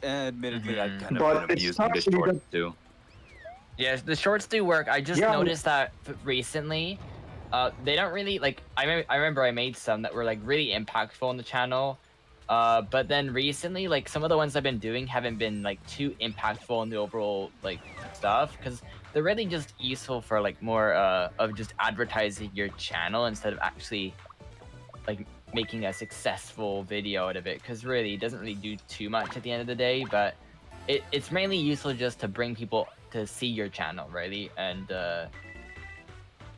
Admittedly, I've kind But of been it's abusing the tough to shorts get- too. Yeah, the shorts do work. I just Yeah. noticed that recently, they don't really like. I remember I made some that were like really impactful on the channel, but then recently, like some of the ones I've been doing haven't been like too impactful in the overall like stuff because they're really just useful for like more of just advertising your channel instead of actually like making a successful video out of it. Because really, it doesn't really do too much at the end of the day, but it's mainly useful just to bring people to see your channel, really, and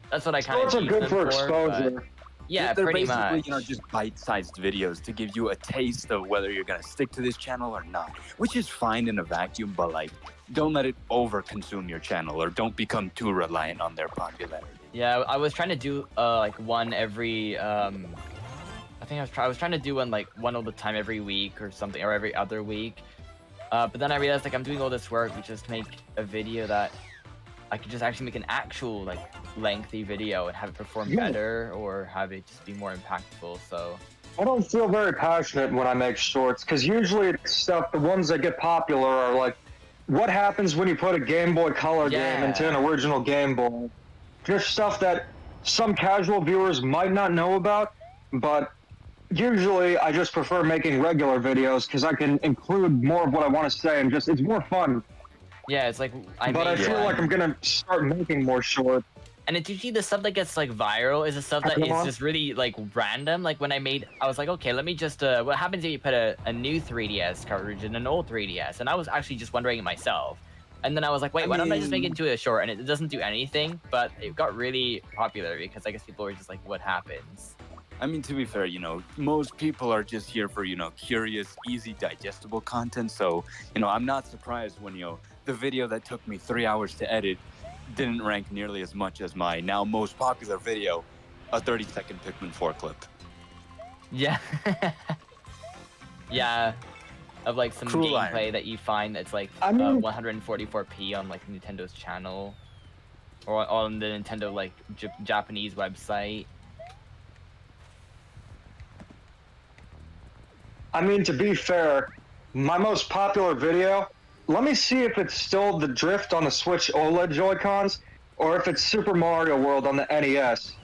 that's what I kind of Shorts are use good them for but exposure. yeah, They're pretty basically, much. just bite-sized videos to give you a taste of whether you're gonna stick to this channel or not, which is fine in a vacuum, but like, don't let it over-consume your channel or don't become too reliant on their popularity. Yeah, I was trying to do like one every I think I was trying to do one like one all the time every week or something, or every other week. But then I realized like I'm doing all this work just to make a video that I could just actually make an actual like lengthy video and have it perform Yeah. better or have it just be more impactful. So I don't feel very passionate when I make shorts because usually it's stuff, the ones that get popular are like, what happens when you put a Game Boy Color game Yeah. into an original Game Boy? Just stuff that some casual viewers might not know about, but usually I just prefer making regular videos because I can include more of what I want to say and just, it's more fun. yeah, it's like I But I made feel one. like I'm gonna start making more shorts. And it's usually the stuff that gets like viral is the stuff that Come is on. just really like random. Like when I was like, okay, let me just, what happens if you put a new 3DS cartridge in an old 3DS? And I was actually just wondering it myself. And then I was like, wait, I why don't I just make it mean- into a short? And it doesn't do anything, but it got really popular because I guess people were just like, what happens? I mean, to be fair, most people are just here for, curious, easy, digestible content. So, I'm not surprised when, the video that took me 3 hours to edit didn't rank nearly as much as my now most popular video, a 30-second Pikmin 4 clip. Yeah. Yeah. Of like some Cruel gameplay irony. that you find that's like I mean- 144p on like Nintendo's channel or on the Nintendo like Japanese website. I mean, to be fair, my most popular video, let me see if it's still the drift on the Switch OLED Joy-Cons, or if it's Super Mario World on the NES.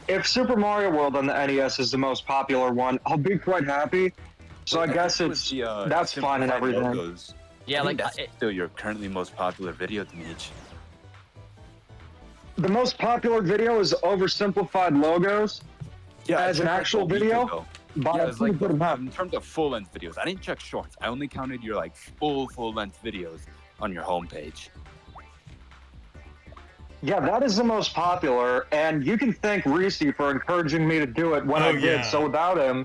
If Super Mario World on the NES is the most popular one, I'll be quite happy. So I guess think it was it's the, that's fine and simplified everything. logos. Yeah, I like think that's still your currently most popular video, Demitch. The most popular video is oversimplified logos, Yeah, I As an checked, like, actual a week video? ago. but Yeah, I it's like put them up. in terms of full-length videos. I didn't check shorts. I only counted your like full-length videos on your homepage. Yeah, that is the most popular, and you can thank Reese for encouraging me to do it when Oh, I did. yeah. So without him,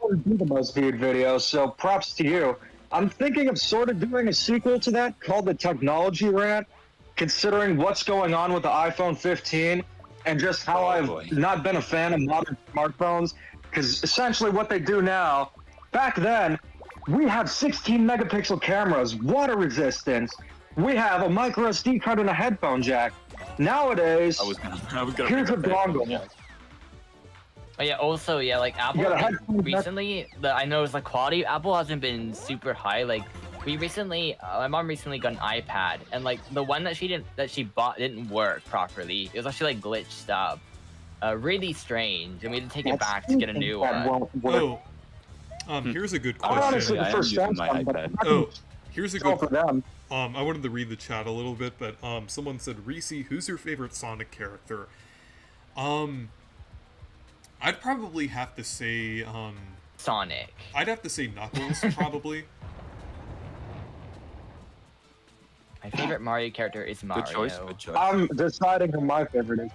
it would be the most viewed video. So props to you. I'm thinking of sort of doing a sequel to that called the Technology Rant, considering what's going on with the iPhone 15 and just how Oh, I've boy. not been a fan of modern smartphones. Because essentially what they do now, back then, we had 16 megapixel cameras, water resistance. We have a micro SD card and a headphone jack. Nowadays, I was gonna Here's bring up a that. dongle. Yeah. Oh yeah, also yeah, like Apple Yeah, the like, headphones- recently, I noticed the quality of Apple hasn't been super high. Like we recently, my mom recently got an iPad, and like the one that she bought didn't work properly. It was actually like glitched up, really strange, and we had to take it back to get a new That one. won't work. Oh, here's a good I question. honestly I am prefer using my Samsung, but iPad. Oh, here's a still good. for them. I wanted to read the chat a little bit, but someone said, Reese, who's your favorite Sonic character? I'd probably have to say, Sonic. I'd have to say Knuckles, probably. My favorite Mario character is Mario. Good choice. Good choice. I'm deciding who my favorite is.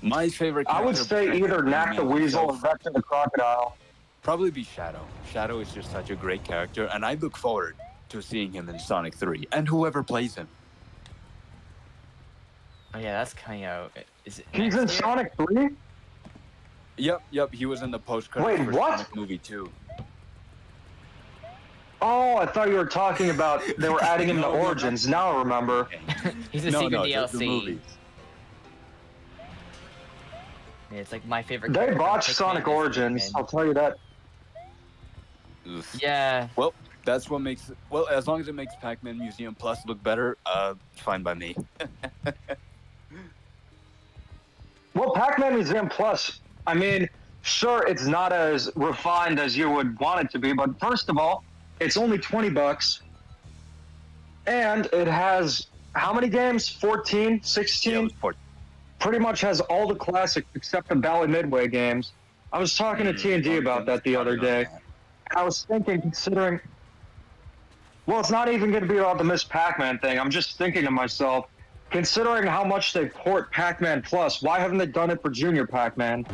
My favorite. I would character say besides either Mega Knack the Man Weasel or himself, Vector the Crocodile. probably be Shadow. Shadow is just such a great character, and I look forward to seeing him in Sonic 3 and whoever plays him. Oh yeah, that's coming out. Is it He's next in year? Sonic 3? Yep. He was in the post Wait, credits for what? Sonic movie 2. Oh, I thought you were talking about they were adding him to No, no, Origins. Now I remember. He's a no, secret no, DLC. The movies. Yeah, it's like my favorite. They character. botched Pikmin Sonic is Origins, Pikmin. I'll tell you that. Oof. Yeah. Well, that's what makes. Well, as long as it makes Pac-Man Museum Plus look better, fine by me. Well, Pac-Man Museum Plus, I mean, sure, it's not as refined as you would want it to be, but first of all, it's only $20. And it has how many games? 14, 16? Yeah, it was port- Pretty much has all the classics except the Bally Midway games. I was talking to T&D about that the other day. I was thinking, considering, well, it's not even going to be about the Miss Pac-Man thing. I'm just thinking to myself, considering how much they port Pac-Man Plus, why haven't they done it for Junior Pac-Man?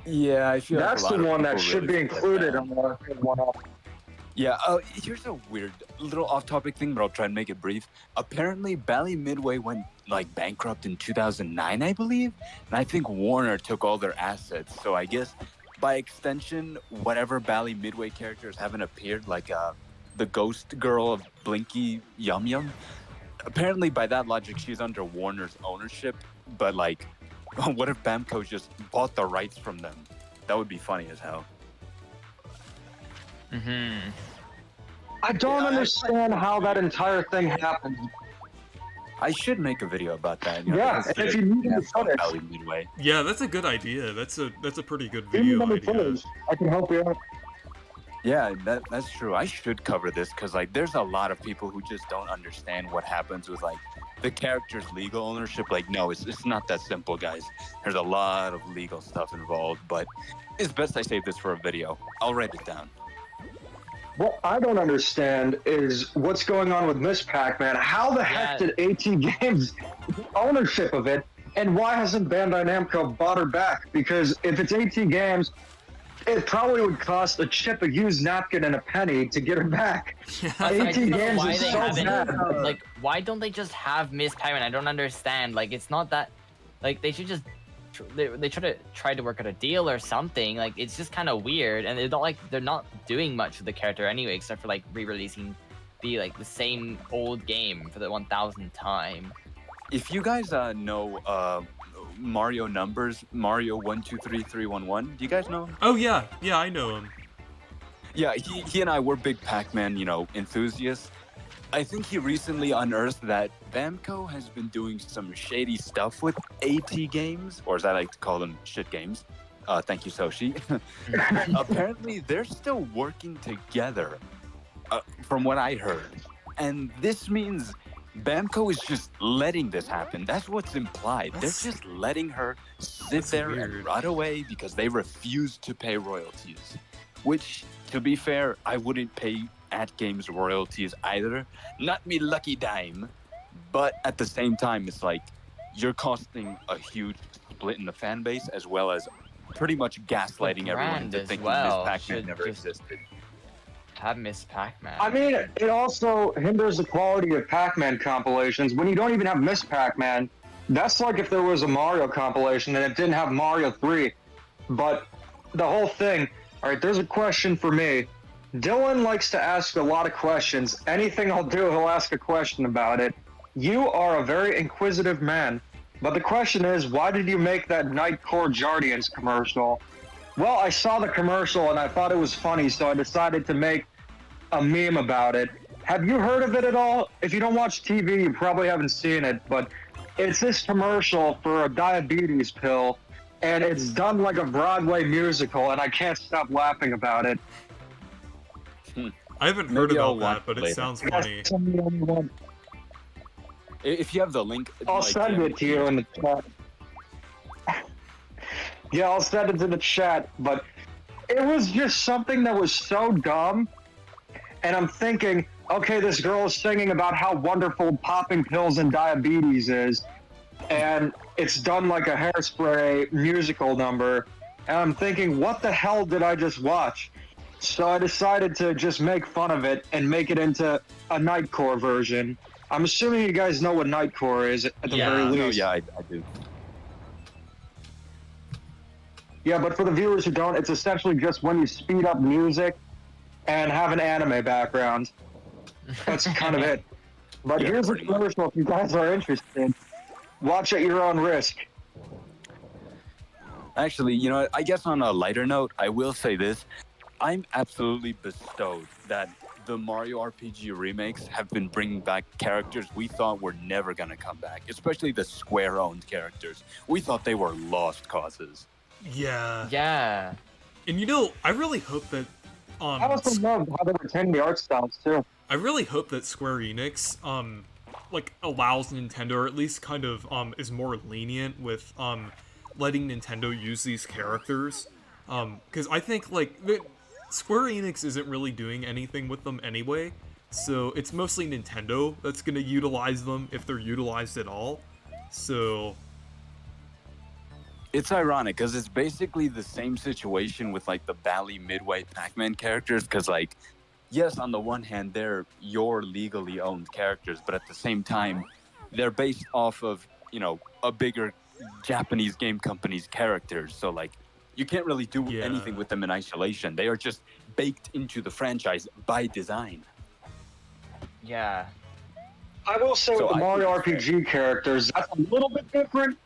Yeah, I feel That's like a the lot of one that people should be really feel included that. on the one-up. Yeah, here's a weird little off-topic thing, but I'll try and make it brief. Apparently, Bally Midway went like bankrupt in 2009, I believe, and I think Warner took all their assets. So I guess by extension, whatever Bally Midway characters haven't appeared, like the ghost girl of Blinky Yum Yum. Apparently, by that logic, she's under Warner's ownership. But like, what if Bamco just bought the rights from them? That would be funny as hell. Mm-hmm. I don't Yeah, understand how that entire thing happened. I should make a video about that. Yeah, and if you need any footage, Bally Midway. Yeah, that's a good idea. That's a pretty good give me video any idea. footage. I can help you out. Yeah, that's true. I should cover this because like there's a lot of people who just don't understand what happens with like the character's legal ownership. Like, no, it's not that simple, guys. There's a lot of legal stuff involved, but it's best I save this for a video. I'll write it down. What I don't understand is what's going on with Miss Pac-Man. How the heck did AT Games get ownership of it, and why hasn't Bandai Namco bought her back? Because if it's AT Games, it probably would cost a chip, a used napkin, and a penny to get her back. I AT don't know Games why is they so haven't- bad. Like, why don't they just have Miss Pac-Man? I don't understand. Like, it's not that. Like, they should just. They try to work out a deal or something. Like, it's just kind of weird, and it's not like they're not doing much with the character anyway, except for like re-releasing the same old game for the 1000th time. If you guys know Mario numbers, Mario 123311, do you guys know him? Oh yeah, I know him. Yeah, he and I were big Pac-Man, enthusiasts. I think he recently unearthed that Bamco has been doing some shady stuff with AT Games, or as I like to call them, shit games. Thank you, Soshi. Apparently, they're still working together, from what I heard. And this means Bamco is just letting this happen. That's what's implied. They're just letting her sit there and rot away because they refuse to pay royalties. Which, to be fair, I wouldn't pay at Games royalties either. Not me lucky dime. But at the same time, it's like you're costing a huge split in the fan base, as well as pretty much gaslighting everyone brand into as thinking well Miss Pac-Man should never just- existed. Have Miss Pac-Man. I mean, it also hinders the quality of Pac-Man compilations. When you don't even have Miss Pac-Man, that's like if there was a Mario compilation and it didn't have Mario 3. But the whole thing, all right, there's a question for me. Dylan likes to ask a lot of questions. Anything I'll do, he'll ask a question about it. You are a very inquisitive man. But the question is, why did you make that Nightcore Jardians commercial? Well, I saw the commercial and I thought it was funny, so I decided to make a meme about it. Have you heard of it at all? If you don't watch TV, you probably haven't seen it, but it's this commercial for a diabetes pill, and it's done like a Broadway musical, and I can't stop laughing about it. I haven't heard Maybe I'll about that, watch but it it later. sounds funny. That's the only one. If you have the link, I'll send it to you in the chat. Yeah, I'll send it to the chat, but it was just something that was so dumb, and I'm thinking, okay, this girl is singing about how wonderful popping pills and diabetes is, and it's done like a Hairspray musical number, and I'm thinking, what the hell did I just watch? So I decided to just make fun of it and make it into a Nightcore version. I'm assuming you guys know what Nightcore is at the very No, least. yeah, I do. Yeah, but for the viewers who don't, it's essentially just when you speed up music and have an anime background. That's kind of it. But Yeah, here's a pretty much. commercial if you guys are interested. Watch at your own risk. Actually, I guess on a lighter note, I will say this. I'm absolutely bestowed that the Mario RPG remakes have been bringing back characters we thought were never going to come back, especially the Square-owned characters. We thought they were lost causes. Yeah. Yeah. And I really hope that I also love how they retain the art styles too. I really hope that Square Enix allows Nintendo, or at least kind of is more lenient with letting Nintendo use these characters. Because I think Square Enix isn't really doing anything with them anyway, so it's mostly Nintendo that's gonna utilize them if they're utilized at all. So It's ironic because it's basically the same situation with the Bally Midway Pac-Man characters. Because yes, on the one hand, they're your legally owned characters, but at the same time, they're based off of a bigger Japanese game company's characters. So you can't really do Yeah. anything with them in isolation. They are just baked into the franchise by design. Yeah. I will say So with the I Mario think it's RPG characters, that's a little bit different.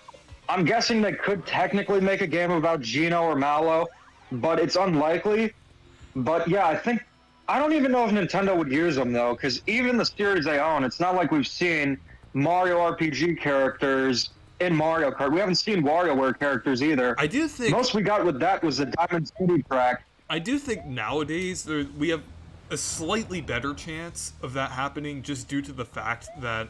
I'm guessing they could technically make a game about Geno or Mallow, but it's unlikely. But yeah, I don't even know if Nintendo would use them though, because even the series they own, it's not like we've seen Mario RPG characters in Mario Kart. We haven't seen WarioWare characters either. I do think Most we got with that was the Diamond City track. I do think nowadays we have a slightly better chance of that happening, just due to the fact that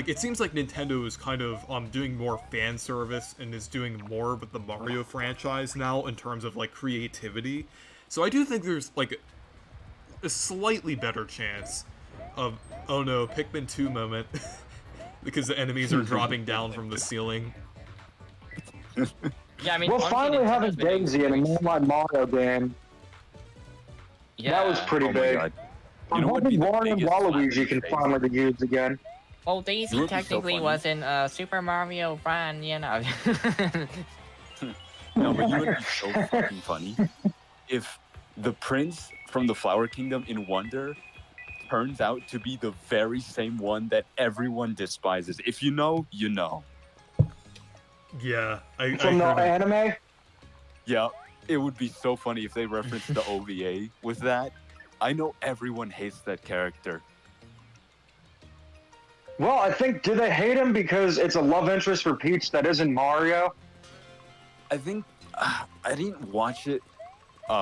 it seems like Nintendo is kind of doing more fan service and is doing more with the Mario franchise now in terms of creativity. So I do think there's a slightly better chance of, oh no, Pikmin 2 moment, because the enemies are dropping down from the ceiling. Yeah, I mean, We'll honestly, finally have a Nintendo's been doing Daisy in a great. Moonlight Mario game. Yeah. That was pretty Oh my big. God. I'm what would be hoping the Wario and biggest slap Waluigi in can the face? finally be used again. Well, Daisy It would be so technically funny. was in Super Mario Run, you know. No, but you would be so fucking funny if the prince from the Flower Kingdom in Wonder turns out to be the very same one that everyone despises. If you know, you know. Yeah, I From the heard it. anime? Yeah, it would be so funny if they referenced the OVA with that. I know everyone hates that character. Well, I think, do they hate him because it's a love interest for Peach that isn't Mario? I think I didn't watch it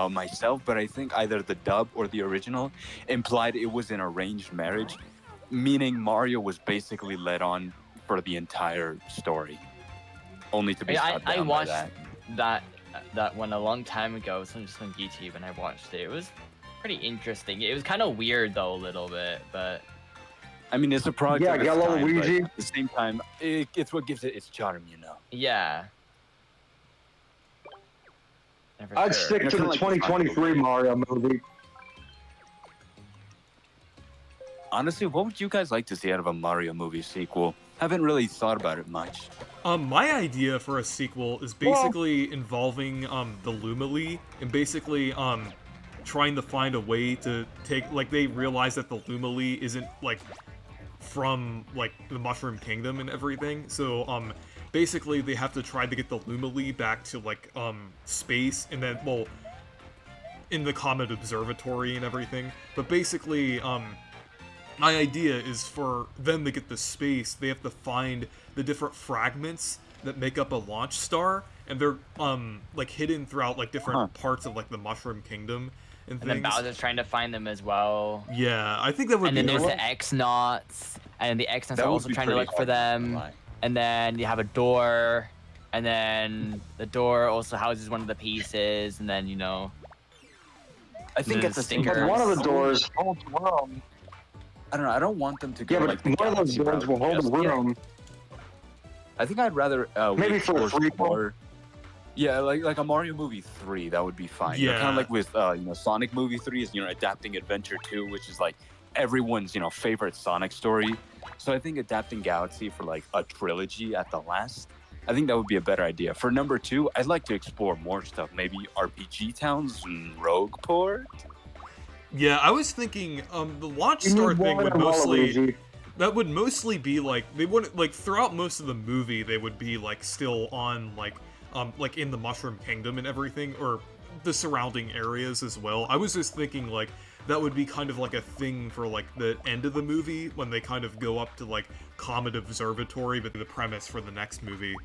myself, but I think either the dub or the original implied it was an arranged marriage, meaning Mario was basically led on for the entire story, only to be Yeah, shot I down by watched that. that one a long time ago. So just on YouTube, and I watched it. It was pretty interesting. It was kind of weird though, a little bit, but I mean, it's a product Yeah, of its Yellow time, but Luigi. at the same time, it's what gives it its charm, you know. yeah. Never I'd sure. stick Yeah, to the kinda like the 2023 Mario movie. Honestly, what would you guys like to see out of a Mario movie sequel? Haven't really thought about it much. My idea for a sequel is basically involving the Lumily and basically trying to find a way to take, like, they realize that the Lumily isn't like from like the Mushroom Kingdom and everything, so basically they have to try to get the Lumily back to like space, and then, well, in the Comet Observatory and everything, but basically my idea is for them to get the space, they have to find the different fragments that make up a launch star, and they're like hidden throughout like different parts of like the Mushroom Kingdom and And then things. Bowser's trying to find them as well. Yeah, I think that would And be then there's cool. the X-Nauts, and the X-Nauts That are would also be trying to pretty look for hard, not gonna them. lie. And then you have a door, and then the door also houses one of the pieces, and then, you know, I think The at the same stinger. time, But one of the doors holds room. I don't know. I don't want them to go Yeah, like but the one of those Galaxy doors route will hold just a yet. room. I think I'd rather Maybe wait for a for prequel. more. Yeah, like a Mario movie 3, that would be fine. Yeah. Kind of like with Sonic movie 3 is adapting Adventure 2, which is like everyone's favorite Sonic story. So I think adapting Galaxy for like a trilogy at the last, I think that would be a better idea. For number 2, I'd like to explore more stuff. Maybe RPG towns and Rogueport. Yeah, I was thinking the launch You star need thing Wario would and mostly Waluigi. that would mostly be like, they wouldn't, like, throughout most of the movie they would be like still on like in the Mushroom Kingdom and everything, or the surrounding areas as well. I was just thinking like that would be kind of like a thing for like the end of the movie when they kind of go up to like Comet Observatory, but the premise for the next movie.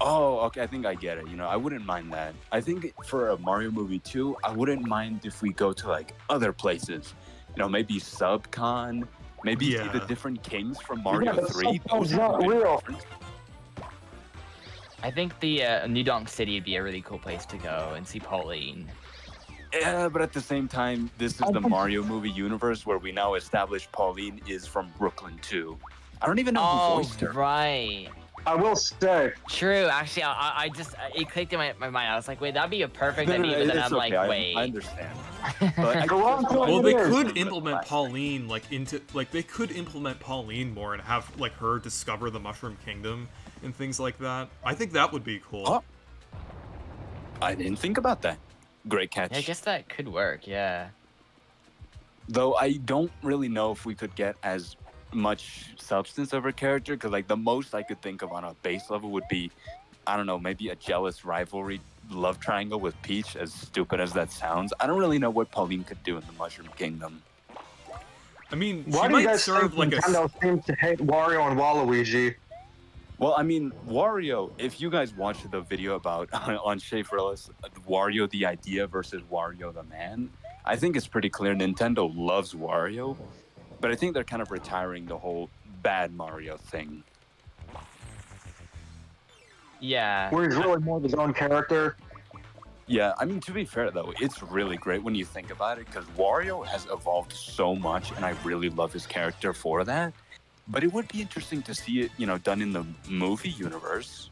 Oh, okay. I think I get it. I wouldn't mind that. I think for a Mario movie 2, I wouldn't mind if we go to like other places. Maybe Subcon, maybe see the Yeah. different kings from Mario but 3. Subcon's Those not would be real. different. I think the New Donk City would be a really cool place to go and see Pauline. Yeah, but at the same time, this is the Mario movie universe where we now establish Pauline is from Brooklyn too. I don't even know who Oh, voiced her. right. I will say, True. Actually, I just it clicked in my mind. I was like, wait, that'd be a perfect No, no, idea. no, But then it's I'm like, okay. wait. I understand. But I Toronto Well, it they is. could implement Pauline like into like they could implement Pauline more and have like her discover the Mushroom Kingdom and things like that. I think that would be cool. Oh. I didn't think about that. Great catch. Yeah, I guess that could work. Yeah. Though I don't really know if we could get as much substance of her character, because like the most I could think of on a base level would be, I don't know, maybe a jealous rivalry love triangle with Peach, as stupid as that sounds. I don't really know what Pauline could do in the Mushroom Kingdom. I mean, Why she do you might guys serve think like a Nintendo seems to hate Wario and Waluigi? Well, I mean, Wario, if you guys watched the video about on Schaeferless, Wario the idea versus Wario the man, I think it's pretty clear Nintendo loves Wario, but I think they're kind of retiring the whole bad Mario thing. Yeah. Where he's really more of his own character. Yeah, I mean, to be fair though, it's really great when you think about it because Wario has evolved so much, and I really love his character for that. But it would be interesting to see it, done in the movie universe.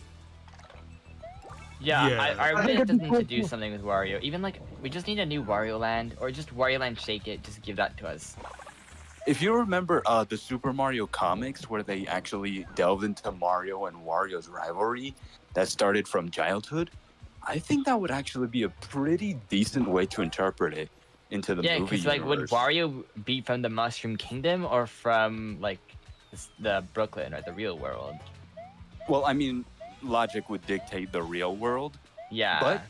Yeah, Yeah. I I really think it'd be need to cool do too. something with Wario. Even like we just need a new Wario Land, or just Wario Land Shake It. Just give that to us. If you remember the Super Mario comics, where they actually delved into Mario and Wario's rivalry that started from childhood, I think that would actually be a pretty decent way to interpret it into the Yeah, movie because like, would universe. Wario be from the Mushroom Kingdom or from like the Brooklyn or the real world? Well, I mean, logic would dictate the real world, Yeah. but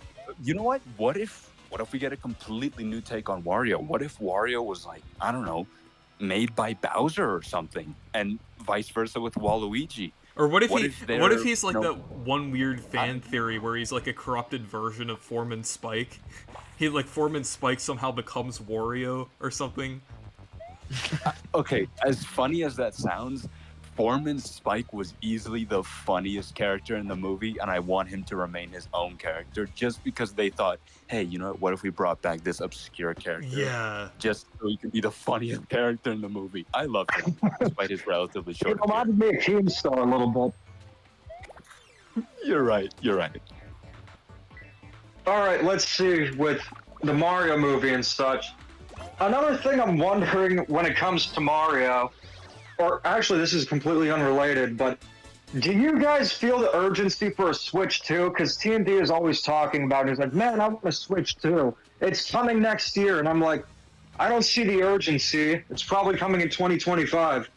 you know what? What if we get a completely new take on Wario? What if Wario was like, I don't know, made by Bowser or something, and vice versa with Waluigi? Or what if What he? if What if they're, he's like you know- that one weird fan theory where he's like a corrupted version of Foreman Spike? He like Foreman Spike somehow becomes Wario or something. Okay, as funny as that sounds, Foreman Spike was easily the funniest character in the movie, and I want him to remain his own character just because they thought, hey, you know what if we brought back this obscure character? Yeah. Just so he could be the funniest character in the movie. I love him, despite his relatively It short appearance. reminded me of Keemstar a little bit. You're right, you're right. All right, let's see with the Mario movie and such. Another thing I'm wondering when it comes to Mario, or actually this is completely unrelated, but do you guys feel the urgency for a Switch 2? Because TNT is always talking about it. He's like, man, I want a Switch 2. It's coming next year. And I'm like, I don't see the urgency. It's probably coming in 2025.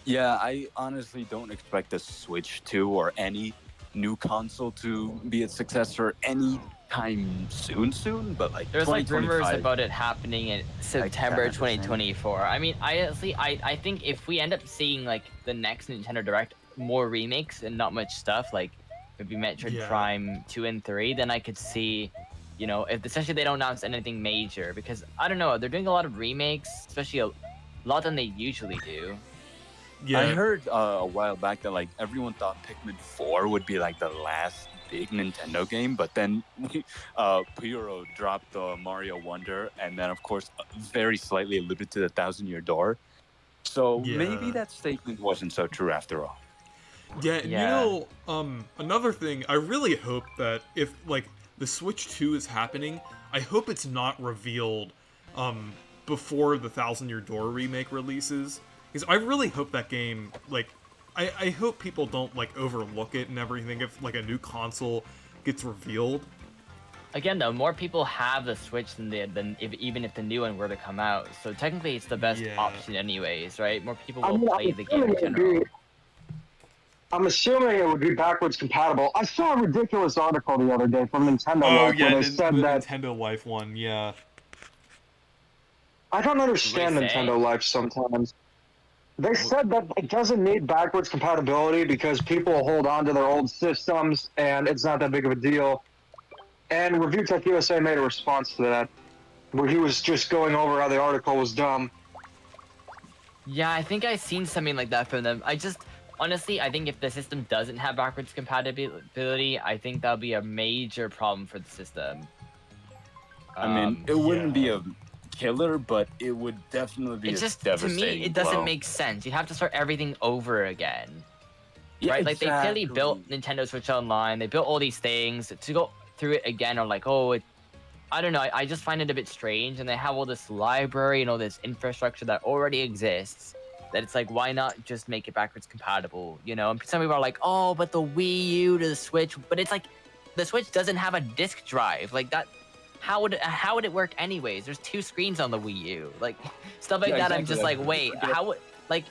Yeah, I honestly don't expect the Switch 2 or any new console to be its successor anytime soon, but like There's like rumors 2025. about it happening in September understand. 2024. I mean, I think if we end up seeing like the next Nintendo Direct more remakes and not much stuff, like maybe Metroid Yeah. Prime 2 and 3, then I could see, if especially they don't announce anything major, because I don't know, they're doing a lot of remakes, especially a lot than they usually do. Yeah. I heard a while back that like everyone thought Pikmin 4 would be like the last big Nintendo game, but then Pyro dropped the Mario Wonder, and then of course very slightly alluded to the Thousand Year Door. So Yeah. maybe that statement wasn't so true after all. Yeah, and Yeah. another thing, I really hope that if, like, the Switch 2 is happening, I hope it's not revealed, before the Thousand Year Door remake releases. Because I really hope that game, like, I hope people don't, like, overlook it and everything if, like, a new console gets revealed. Again, though, more people have the Switch even if the new one were to come out. So technically, it's the best Yeah. option, anyways, right? More people I will mean, play the game in general. I'm assuming it would be backwards compatible. I saw a ridiculous article the other day from Nintendo Oh, Life yeah, where they said the that Nintendo Life one, yeah. I don't understand What do they say? Nintendo Life sometimes. They said that it doesn't need backwards compatibility because people hold on to their old systems and it's not that big of a deal. And Review Tech USA made a response to that, where he was just going over how the article was dumb. Yeah, I think I've seen something like that from them. Honestly, I think if the system doesn't have backwards compatibility, I think that'll be a major problem for the system. I mean, it wouldn't be yeah. a killer, but it would definitely be It a just, to devastating me, it doesn't blow. make sense. You have to start everything over again. Yeah, Right? Like, they clearly exactly. built Nintendo Switch Online, they built all these things. To go through it again, or like, I don't know, I just find it a bit strange, and they have all this library and all this infrastructure that already exists, that it's like, why not just make it backwards compatible, And some people are like, oh, but the Wii U to the Switch, but it's like, the Switch doesn't have a disk drive, like that. How would it work anyways? There's 2 screens on the Wii U, like stuff like Yeah, that. I'm exactly. just like, Like, wait, forget- how would, like,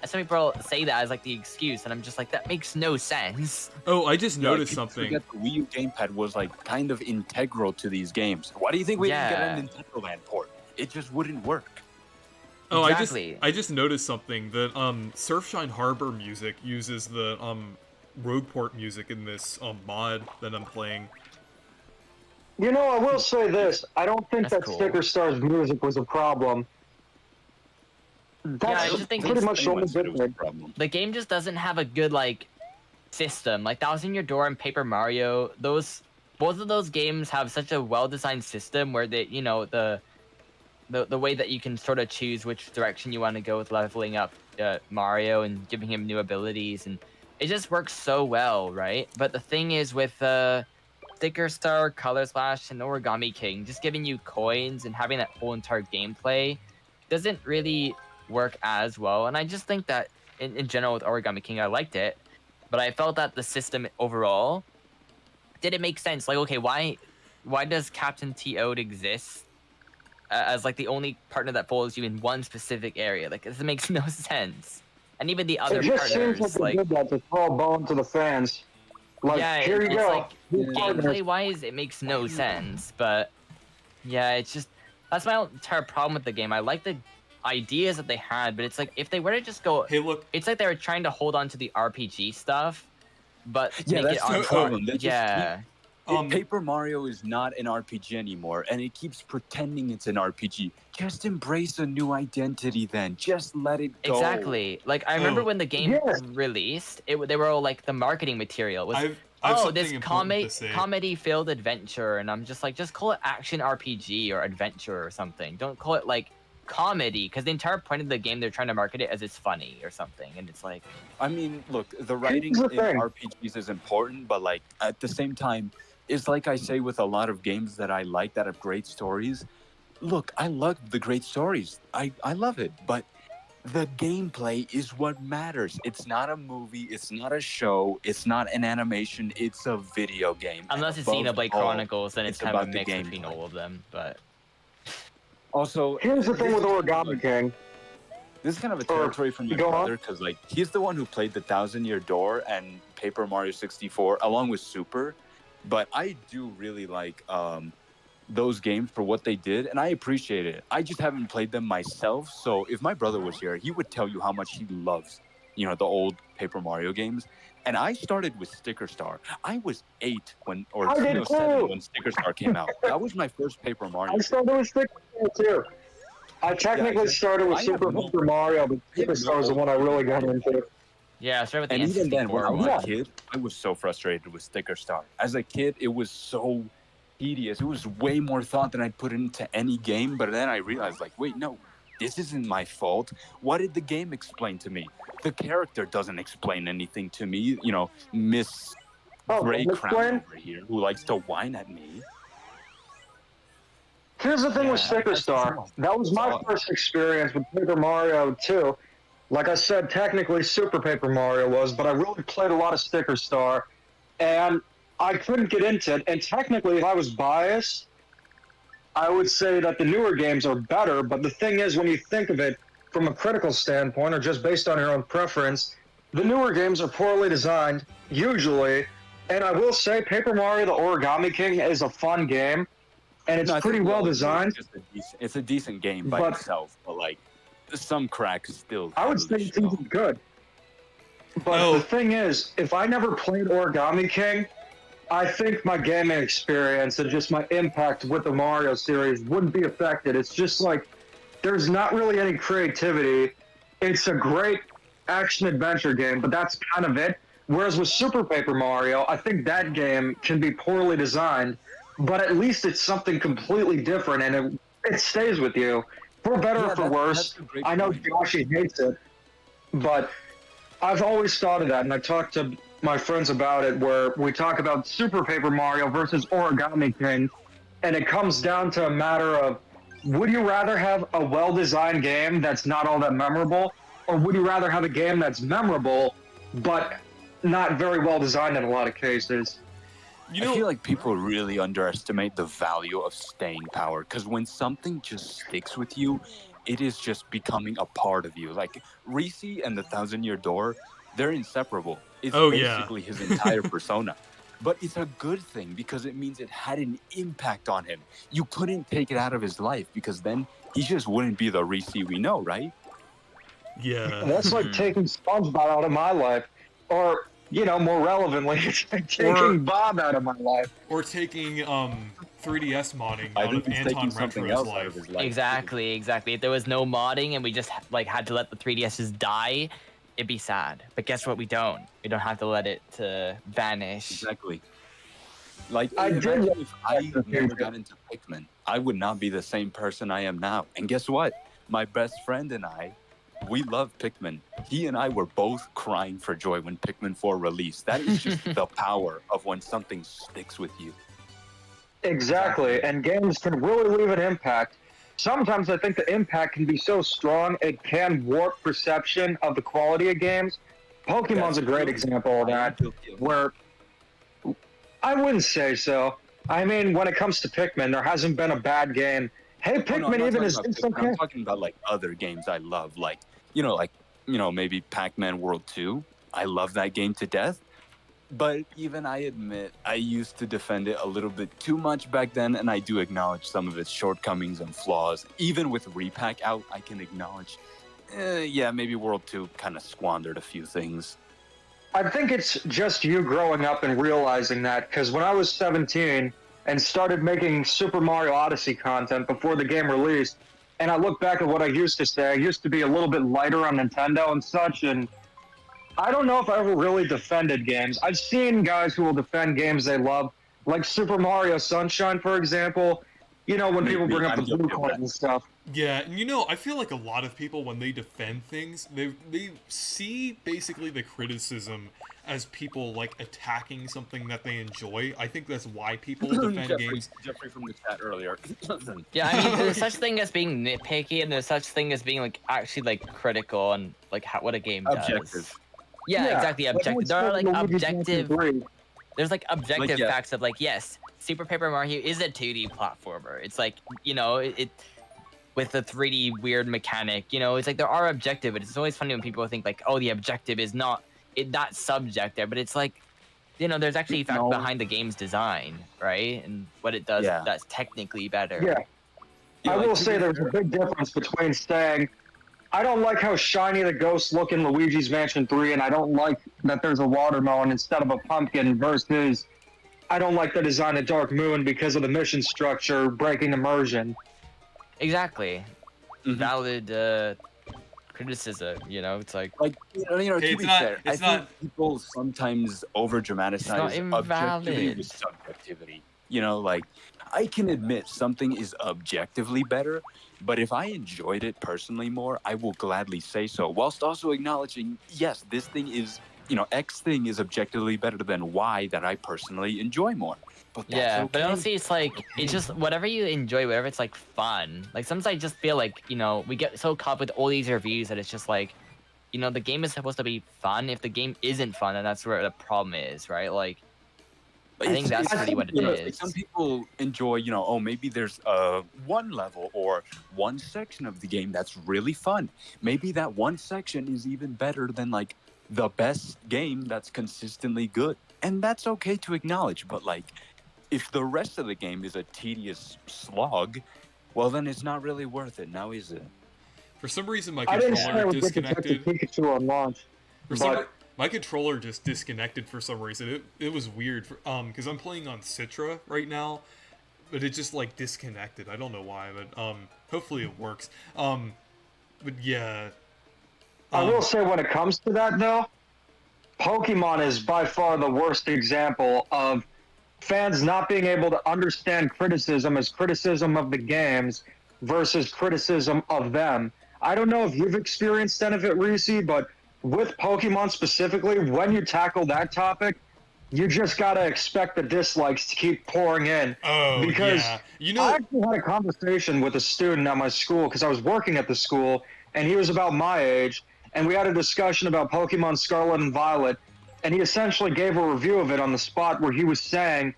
some people say that as like the excuse, and I'm just like, that makes no sense. Oh, I just Yeah, noticed people something. forget the Wii U gamepad was like kind of integral to these games. Why do you think we didn't get a Nintendo Land port? It just wouldn't work. Oh, Exactly. I just noticed something that Surfshine Harbor music uses the Rogueport music in this mod that I'm playing. You know, I will say this. I don't think That's that cool. Sticker Star's music was a problem. That's I just think pretty it's much the only Anyone said it was a good thing. problem. The game just doesn't have a good like system. Like Thousand Year Door and Paper Mario, those both of those games have such a well-designed system where they, you know, the way that you can sort of choose which direction you want to go with leveling up Mario and giving him new abilities, and it just works so well, right? But the thing is with Sticker Star, Color Splash, and Origami King, just giving you coins and having that whole entire gameplay doesn't really work as well. And I just think that in general with Origami King, I liked it, but I felt that the system overall didn't make sense. Like, okay, why does Captain Toad exist as like the only partner that follows you in one specific area? Like, this makes no sense. And even the other It just partners, seems like like, they did that to throw a bone to the fans. Like, yeah, here you it's go. like New partners. gameplay wise, it makes no sense. But yeah, it's just that's my entire problem with the game. I like the ideas that they had, but it's like if they were to just go, Hey, look, it's like they were trying to hold on to the RPG stuff, but Yeah, make that's it the on problem. They just yeah. Paper Mario is not an RPG anymore, and it keeps pretending it's an RPG. Just embrace a new identity, then. Just let it go. Exactly. Like I remember Oh. when the game Yes. released, they were all like the marketing material was I've this something important to say. comedy filled adventure, and I'm just like, just call it action RPG or adventure or something. Don't call it like comedy, because the entire point of the game they're trying to market it as it's funny or something, and it's like, I mean, look, the writing the in thing. RPGs is important, but like at the same time, it's like I say with a lot of games that I like that have great stories. Look, I love the great stories. I love it, but the gameplay is what matters. It's not a movie, it's not a show, it's not an animation, it's a video game. unless it's Above Xenoblade all, Chronicles, then it's it's kind of a about the mix between gameplay. all of them. But Also, Here's the thing with Origami King. this is kind of a territory for my Go on. brother because, like, he's the one who played the Thousand Year Door and Paper Mario 64 along with Super. But I do really like those games for what they did, and I appreciate it. I just haven't played them myself. So if my brother was here, he would tell you how much he loves, you know, the old Paper Mario games. And I started with Sticker Star. I was 8 when, or I did 7 too. when Sticker Star came out. That was my first Paper Mario. I started with Sticker Star too. I technically started with I have Super no- Paper Mario, but Sticker Star was the one I really got into. yeah, I started with the And even then, when I N64 was one. a kid, I was so frustrated with Sticker Star. As a kid, it was so tedious. It was way more thought than I'd put into any game. But then I realized, like, wait, no, this isn't my fault. What did the game explain to me? The character doesn't explain anything to me. You know, Miss Oh, Gray let's Crown explain? over here, who likes to whine at me. Here's the thing with Yeah, Sticker that's Star. all. That was my all. first experience with Paper Mario too. Like I said, technically Super Paper Mario was, but I really played a lot of Sticker Star, and I couldn't get into it. And technically, if I was biased, I would say that the newer games are better. But the thing is, when you think of it from a critical standpoint, or just based on your own preference, the newer games are poorly designed, usually. And I will say, Paper Mario: The Origami King is a fun game, and it's No, I pretty think well it's designed. just it's a decent game by But- itself, but like some cracks still. I would totally say it's show. even good. But Oh. the thing is, if I never played Origami King, I think my gaming experience and just my impact with the Mario series wouldn't be affected. It's just like there's not really any creativity. It's a great action adventure game, but that's kind of it. Whereas with Super Paper Mario, I think that game can be poorly designed, but at least it's something completely different and it stays with you. For better Yeah, or for that's worse, a great I know point. Yoshi hates it, but I've always thought of that, and I talked to my friends about it, where we talk about Super Paper Mario versus Origami King, and it comes down to a matter of, would you rather have a well-designed game that's not all that memorable, or would you rather have a game that's memorable, but not very well designed in a lot of cases? You I know, feel like people really underestimate the value of staying power because when something just sticks with you, it is just becoming a part of you. Like Reese and the Thousand Year Door, they're inseparable. It's Oh, yeah. basically his entire persona. But it's a good thing because it means it had an impact on him. You couldn't take it out of his life because then he just wouldn't be the Reese we know, right? yeah. That's like taking SpongeBob out of my life, or, you know, more relevantly, it's like taking Or- Bob out of my life. Or taking 3DS modding I out think of he's Anton taking something Retro's else out life. of his life. Exactly. If there was no modding and we just like had to let the 3DSs die, it'd be sad. But guess what? We don't. We don't have to let it to vanish. Exactly. Like, I did imagine like if I the never future. got into Pikmin, I would not be the same person I am now. And guess what? My best friend and I, we love Pikmin. He and I were both crying for joy when Pikmin 4 released. That is just the power of when something sticks with you. Exactly, and games can really leave an impact. Sometimes I think the impact can be so strong it can warp perception of the quality of games. Pokemon's That's a great true. example of I am that, guilty of that. where I wouldn't say so. I mean, when it comes to Pikmin, there hasn't been a bad game. Hey, Oh, no, I'm Pikmin not even talking is about it's Pikmin. okay. I'm talking about like other games I love, like maybe Pac-Man World 2. I love that game to death. But even I admit I used to defend it a little bit too much back then, and I do acknowledge some of its shortcomings and flaws. Even with Repack out, I can acknowledge, maybe World 2 kind of squandered a few things. I think it's just you growing up and realizing that, because when I was 17 and started making Super Mario Odyssey content before the game released, and I look back at what I used to say, I used to be a little bit lighter on Nintendo and such, and I don't know if I ever really defended games. I've seen guys who will defend games they love, like Super Mario Sunshine, for example. You know, when people bring up the blue coin and stuff. Yeah, and I feel like a lot of people, when they defend things, they see basically the criticism as people like attacking something that they enjoy. I think that's why people defend games. Jeffrey from the chat earlier. Yeah, I mean, there's such thing as being nitpicky, and there's such thing as being like actually like critical on like what a game does. Objective. Yeah, exactly. like, Objective. There are like Luigi's Mansion objective. 3. There's like objective Like, yeah. facts of like, yes, Super Paper Mario is a 2D platformer. It's like, it with a 3D weird mechanic, it's like there are objective, but it's always funny when people think like, oh, the objective is not that's subjective, but it's like, there's actually fact No. behind the game's design, right? And what it does Yeah. that's technically better. Yeah. Yeah, I like, will to say be there's a big difference between saying, I don't like how shiny the ghosts look in Luigi's Mansion 3, and I don't like that there's a watermelon instead of a pumpkin, versus I don't like the design of Dark Moon because of the mission structure breaking immersion. Exactly. Mhm. Valid criticism, it's like Like, to Hey, be it's fair, I not- think people sometimes over dramatize objectivity invalid. with subjectivity. Like, I can admit something is objectively better, but if I enjoyed it personally more, I will gladly say so, whilst also acknowledging, yes, this thing is, X thing is objectively better than Y that I personally enjoy more. But that's yeah, okay. but honestly, it's like it's just whatever you enjoy, whatever it's like fun. Like sometimes I just feel like we get so caught up with all these reviews that it's just like, the game is supposed to be fun. If the game isn't fun, then that's where the problem is, right? Like, I think that's really what it Like, is. some people enjoy, maybe there's one level or one section of the game that's really fun. Maybe that one section is even better than like the best game that's consistently good. And that's okay to acknowledge, but like if the rest of the game is a tedious slog, well then it's not really worth it. Now is it? For some reason, my I didn't say I controller would get Detective disconnected. Pikachu on launch. But My controller just disconnected for some reason. It was weird, because I'm playing on Citra right now, but it just like disconnected. I don't know why, but hopefully it works. But yeah. I will say when it comes to that, though, Pokemon is by far the worst example of fans not being able to understand criticism as criticism of the games versus criticism of them. I don't know if you've experienced any of it, Reese, but with Pokemon specifically, when you tackle that topic, you just gotta expect the dislikes to keep pouring in. Oh, Because yeah. I actually had a conversation with a student at my school because I was working at the school, and he was about my age, and we had a discussion about Pokemon Scarlet and Violet, and he essentially gave a review of it on the spot where he was saying,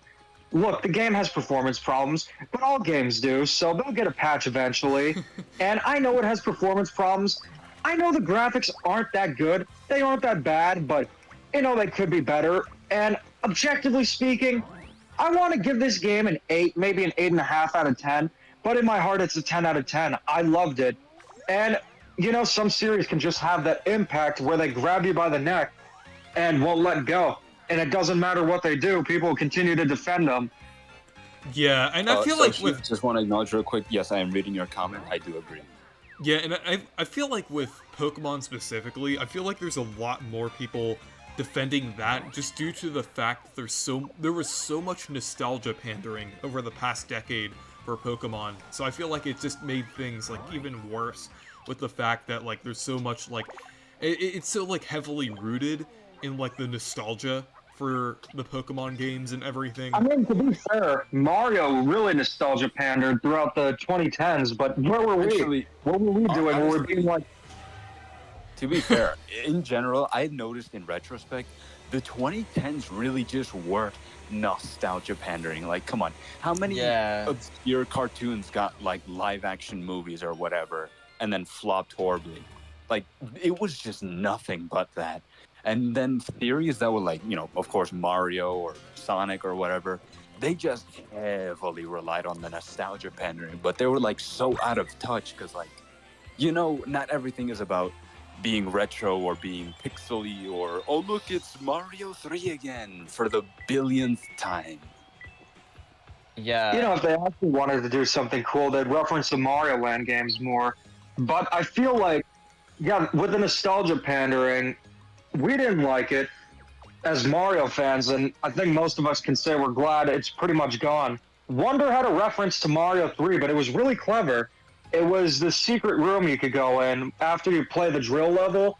look, the game has performance problems, but all games do, so they'll get a patch eventually. And I know it has performance problems. I know the graphics aren't that good. They aren't that bad, but, they could be better. And objectively speaking, I want to give this game an 8, maybe an 8.5 out of 10. But in my heart, it's a 10 out of 10. I loved it. And, some series can just have that impact where they grab you by the neck and won't let go. And it doesn't matter what they do, people will continue to defend them. Yeah, and I feel like with just want to acknowledge real quick, yes, I am reading your comment. I do agree. Yeah, and I feel like with Pokemon specifically, I feel like there's a lot more people defending that just due to the fact that there was so much nostalgia pandering over the past decade for Pokemon. So I feel like it just made things like even worse with the fact that like there's so much like it's so like heavily rooted in like the nostalgia for the Pokemon games and everything. I mean, to be fair, Mario really nostalgia pandered throughout the 2010s, but where were we? Actually, what were we doing? We were being like, to be fair, in general, I noticed in retrospect, the 2010s really just were nostalgia pandering. Like, come on, how many obscure cartoons got like live action movies or whatever and then flopped horribly? Like, it was just nothing but that. And then theories that were like, you know, of course, Mario or Sonic or whatever, they just heavily relied on the nostalgia pandering, but they were like so out of touch because, like, you know, not everything is about being retro or being pixely or, oh, look, it's Mario 3 again for the billionth time. Yeah. You know, if they actually wanted to do something cool, they'd reference the Mario Land games more. But I feel like, yeah, with the nostalgia pandering, we didn't like it as Mario fans, and I think most of us can say we're glad it's pretty much gone. Wonder had a reference to Mario 3, but it was really clever. It was the secret room you could go in after you play the drill level,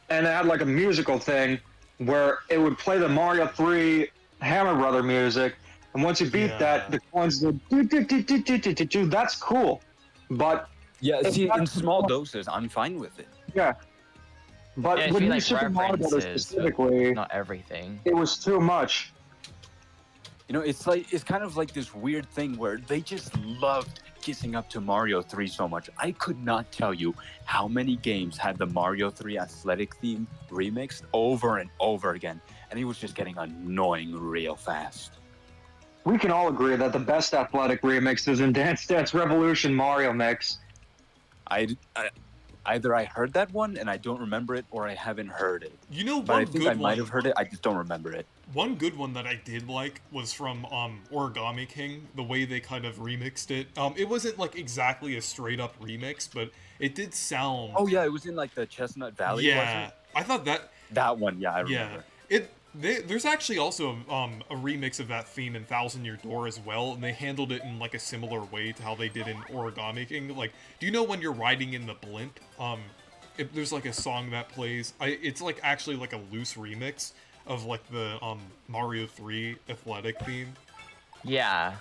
and it had like a musical thing where it would play the Mario 3 Hammer Brother music, and once you beat that, the coins would do. That's cool, but yeah, see, in small doses, I'm fine with it. Yeah. But yeah, with New like Super Mario Bros. Specifically, not everything. it was too much. You know, it's kind of like this weird thing where they just loved kissing up to Mario 3 so much. I could not tell you how many games had the Mario 3 athletic theme remixed over and over again, and it was just getting annoying real fast. We can all agree that the best athletic remix is in Dance Dance Revolution Mario Mix. Either I heard that one and I don't remember it, or I haven't heard it. You know, but I think I might have heard it. I just don't remember it. One good one that I did like was from Origami King. The way they kind of remixed it. It wasn't like exactly a straight up remix, but it did sound. Oh yeah, it was in like the Chestnut Valley. Yeah, wasn't it? I thought that one. Yeah, I remember. Yeah, there's actually also a remix of that theme in Thousand Year Door as well, and they handled it in like a similar way to how they did in Origami King. Like, do you know when you're riding in the blimp? If there's like a song that plays, it's like actually like a loose remix of like the Mario 3 athletic theme. Yeah.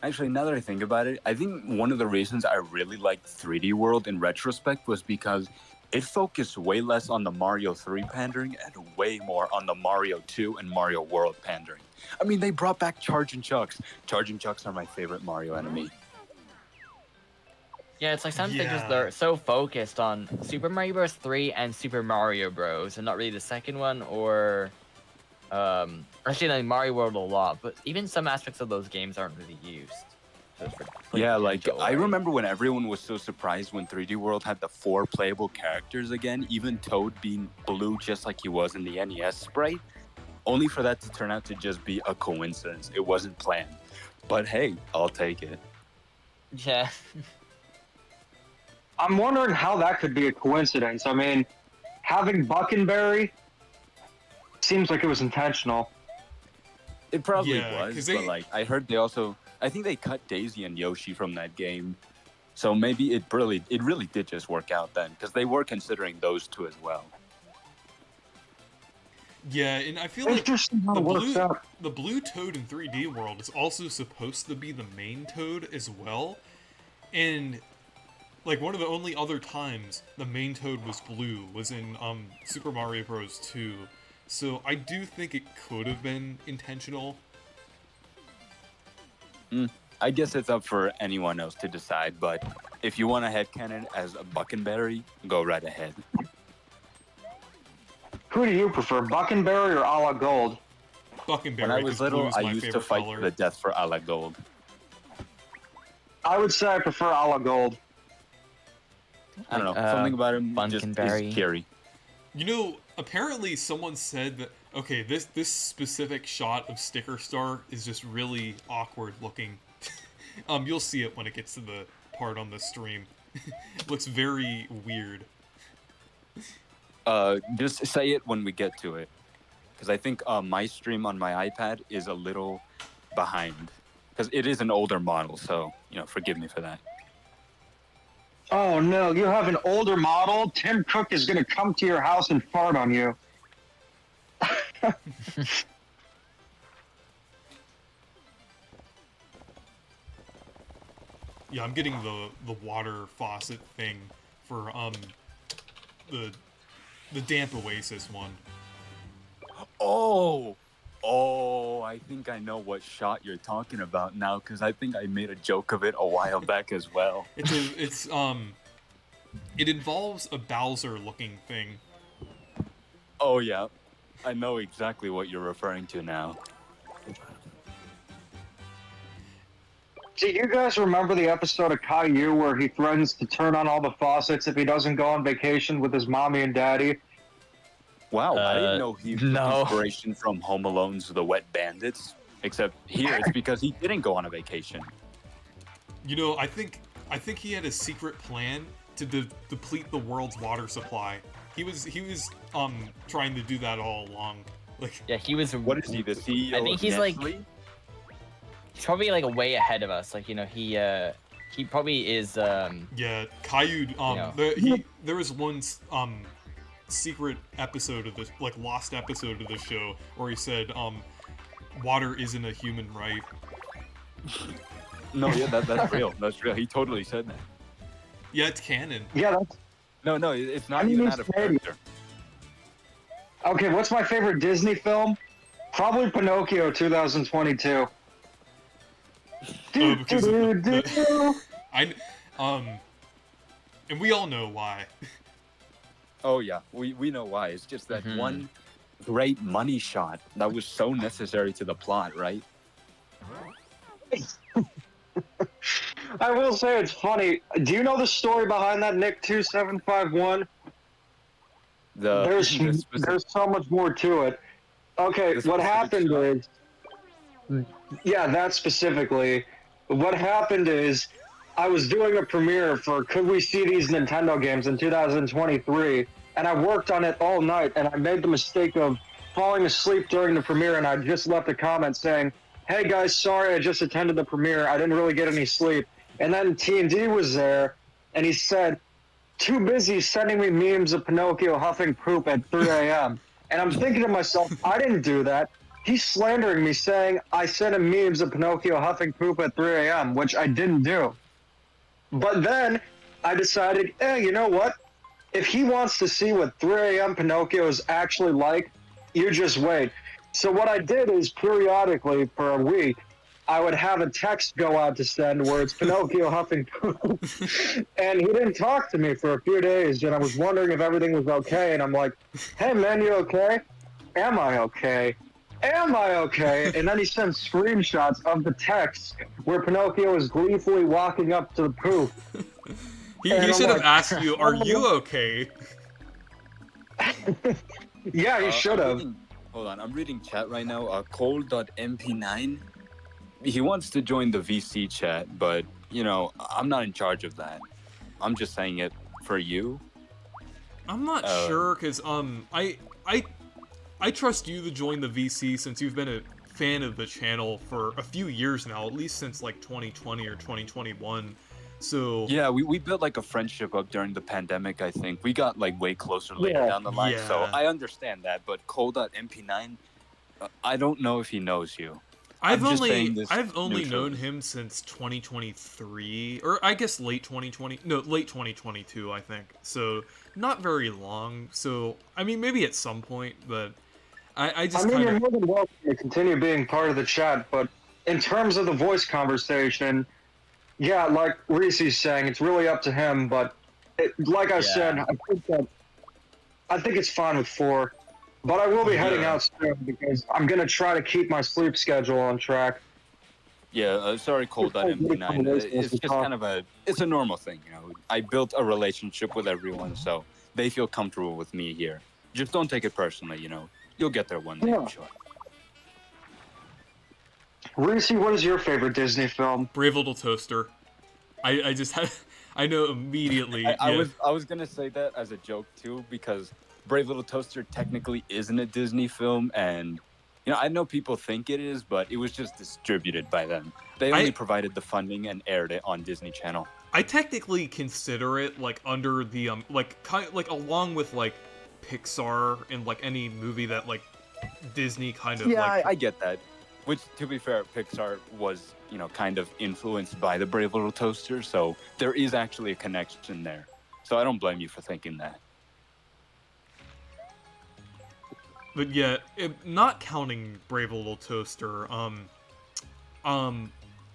Actually, now that I think about it, I think one of the reasons I really liked 3D World in retrospect was because it focused way less on the Mario 3 pandering and way more on the Mario 2 and Mario World pandering. I mean, they brought back Charging Chucks. Charging Chucks are my favorite Mario enemy. Yeah, it's like some things they're so focused on Super Mario Bros. 3 and Super Mario Bros. And not really the second one, or actually like Mario World a lot, but even some aspects of those games aren't really used. So yeah, like I remember when everyone was so surprised when 3D World had the 4 playable characters again, even Toad being blue just like he was in the NES sprite, only for that to turn out to just be a coincidence. It wasn't planned. But hey, I'll take it. Yeah. I'm wondering how that could be a coincidence. I mean, having Buckenberry seems like it was intentional. It probably was, but like I heard I think they cut Daisy and Yoshi from that game. So maybe it really did just work out then, because they were considering those two as well. Yeah, and I feel like the blue Toad in 3D World is also supposed to be the main Toad as well. And like one of the only other times the main Toad was blue was in Super Mario Bros. 2. So I do think it could have been intentional. I guess it's up for anyone else to decide, but if you want a headcanon as a Buckenberry, go right ahead. Who do you prefer, Buckenberry or a la Gold? Buckenberry. When I was little, I used to fight color. to the death for a la Gold. I would say I prefer a la Gold. I don't know. Something about him just is scary. You know, apparently someone said that, okay, this specific shot of Sticker Star is just really awkward looking. You'll see it when it gets to the part on the stream. Looks very weird. Just say it when we get to it, because I think my stream on my iPad is a little behind, because it is an older model. So forgive me for that. Oh no, you have an older model? Tim Cook is gonna come to your house and fart on you. Yeah, I'm getting the water faucet thing for the damp oasis one. Oh, I think I know what shot you're talking about now, because I think I made a joke of it a while back as well. It involves a Bowser looking thing. Oh yeah, I know exactly what you're referring to now. Do you guys remember the episode of Caillou where he threatens to turn on all the faucets if he doesn't go on vacation with his mommy and daddy? Wow, I didn't know he took no. inspiration from Home Alone's The Wet Bandits. Except here, it's because he didn't go on a vacation. I think he had a secret plan to deplete the world's water supply. He was trying to do that all along. Like, Yeah, he was. What is he, the CEO? I think of he's Nestle? He's probably like way ahead of us. Like he probably is. yeah, Caillou. Yeah. There was one secret episode of this, like lost episode of the show, where he said water isn't a human right. No, yeah, that's real. That's real. He totally said that. Yeah, it's canon. Yeah, that's... No, it's not I mean, even he's out of Canadian. character. Okay, what's my favorite Disney film? Probably Pinocchio 2022. Because of and we all know why. Oh yeah, we know why. It's just that one great money shot that was so necessary to the plot, right? I will say it's funny. Do you know the story behind that Nick 2751? There's so much more to it. Okay, what happened is, yeah, that specifically. What happened is, I was doing a premiere for Could We See These Nintendo Games in 2023, and I worked on it all night, and I made the mistake of falling asleep during the premiere, and I just left a comment saying, "Hey guys, sorry, I just attended the premiere. I didn't really get any sleep." And then T&D was there, and he said, "Too busy sending me memes of Pinocchio huffing poop at 3 a.m. And I'm thinking to myself, I didn't do that. He's slandering me, saying I sent him memes of Pinocchio huffing poop at 3 a.m., which I didn't do. But then I decided, you know what? If he wants to see what 3 a.m. Pinocchio is actually like, you just wait. So what I did is periodically for a week, I would have a text go out to send where it's Pinocchio huffing poop. And he didn't talk to me for a few days, and I was wondering if everything was okay. And I'm like, "Hey man, you okay? Am I okay? Am I okay?" And then he sent screenshots of the text where Pinocchio is gleefully walking up to the poop. He should have asked you, "Are you okay?" Yeah, he should have. Hold on, I'm reading chat right now. Cole.mp9. He wants to join the VC chat, but I'm not in charge of that. I'm just saying it for you. I'm not sure, because I trust you to join the VC since you've been a fan of the channel for a few years now, at least since like 2020 or 2021. So yeah, we built like a friendship up during the pandemic. I think we got like way closer later down the line. Yeah. So I understand that, but Cole.mp9, I don't know if he knows you. I've only neutrally. known him since 2023, or I guess late 2022, I think. So not very long. So I mean, maybe at some point, but I just you're more than welcome to continue being part of the chat, but in terms of the voice conversation, yeah, like Reese's saying, it's really up to him. But like I said, I think it's fine with 4. But I will be heading out soon because I'm going to try to keep my sleep schedule on track. Yeah, sorry, Cole.mp9. It's just kind of it's a normal thing, I built a relationship with everyone, so they feel comfortable with me here. Just don't take it personally, You'll get there one day, I'm sure. Reese, what is your favorite Disney film? Brave Little Toaster. I just I know immediately. I yeah. was gonna say that as a joke too, because Brave Little Toaster technically isn't a Disney film, and I know people think it is, but it was just distributed by them. They only provided the funding and aired it on Disney Channel. I technically consider it like under the like kind of, like along with like Pixar and like any movie that like Disney kind of Yeah, like I get that. Which, to be fair, Pixar was kind of influenced by the Brave Little Toaster, so there is actually a connection there. So I don't blame you for thinking that. But yeah, not counting Brave Little Toaster,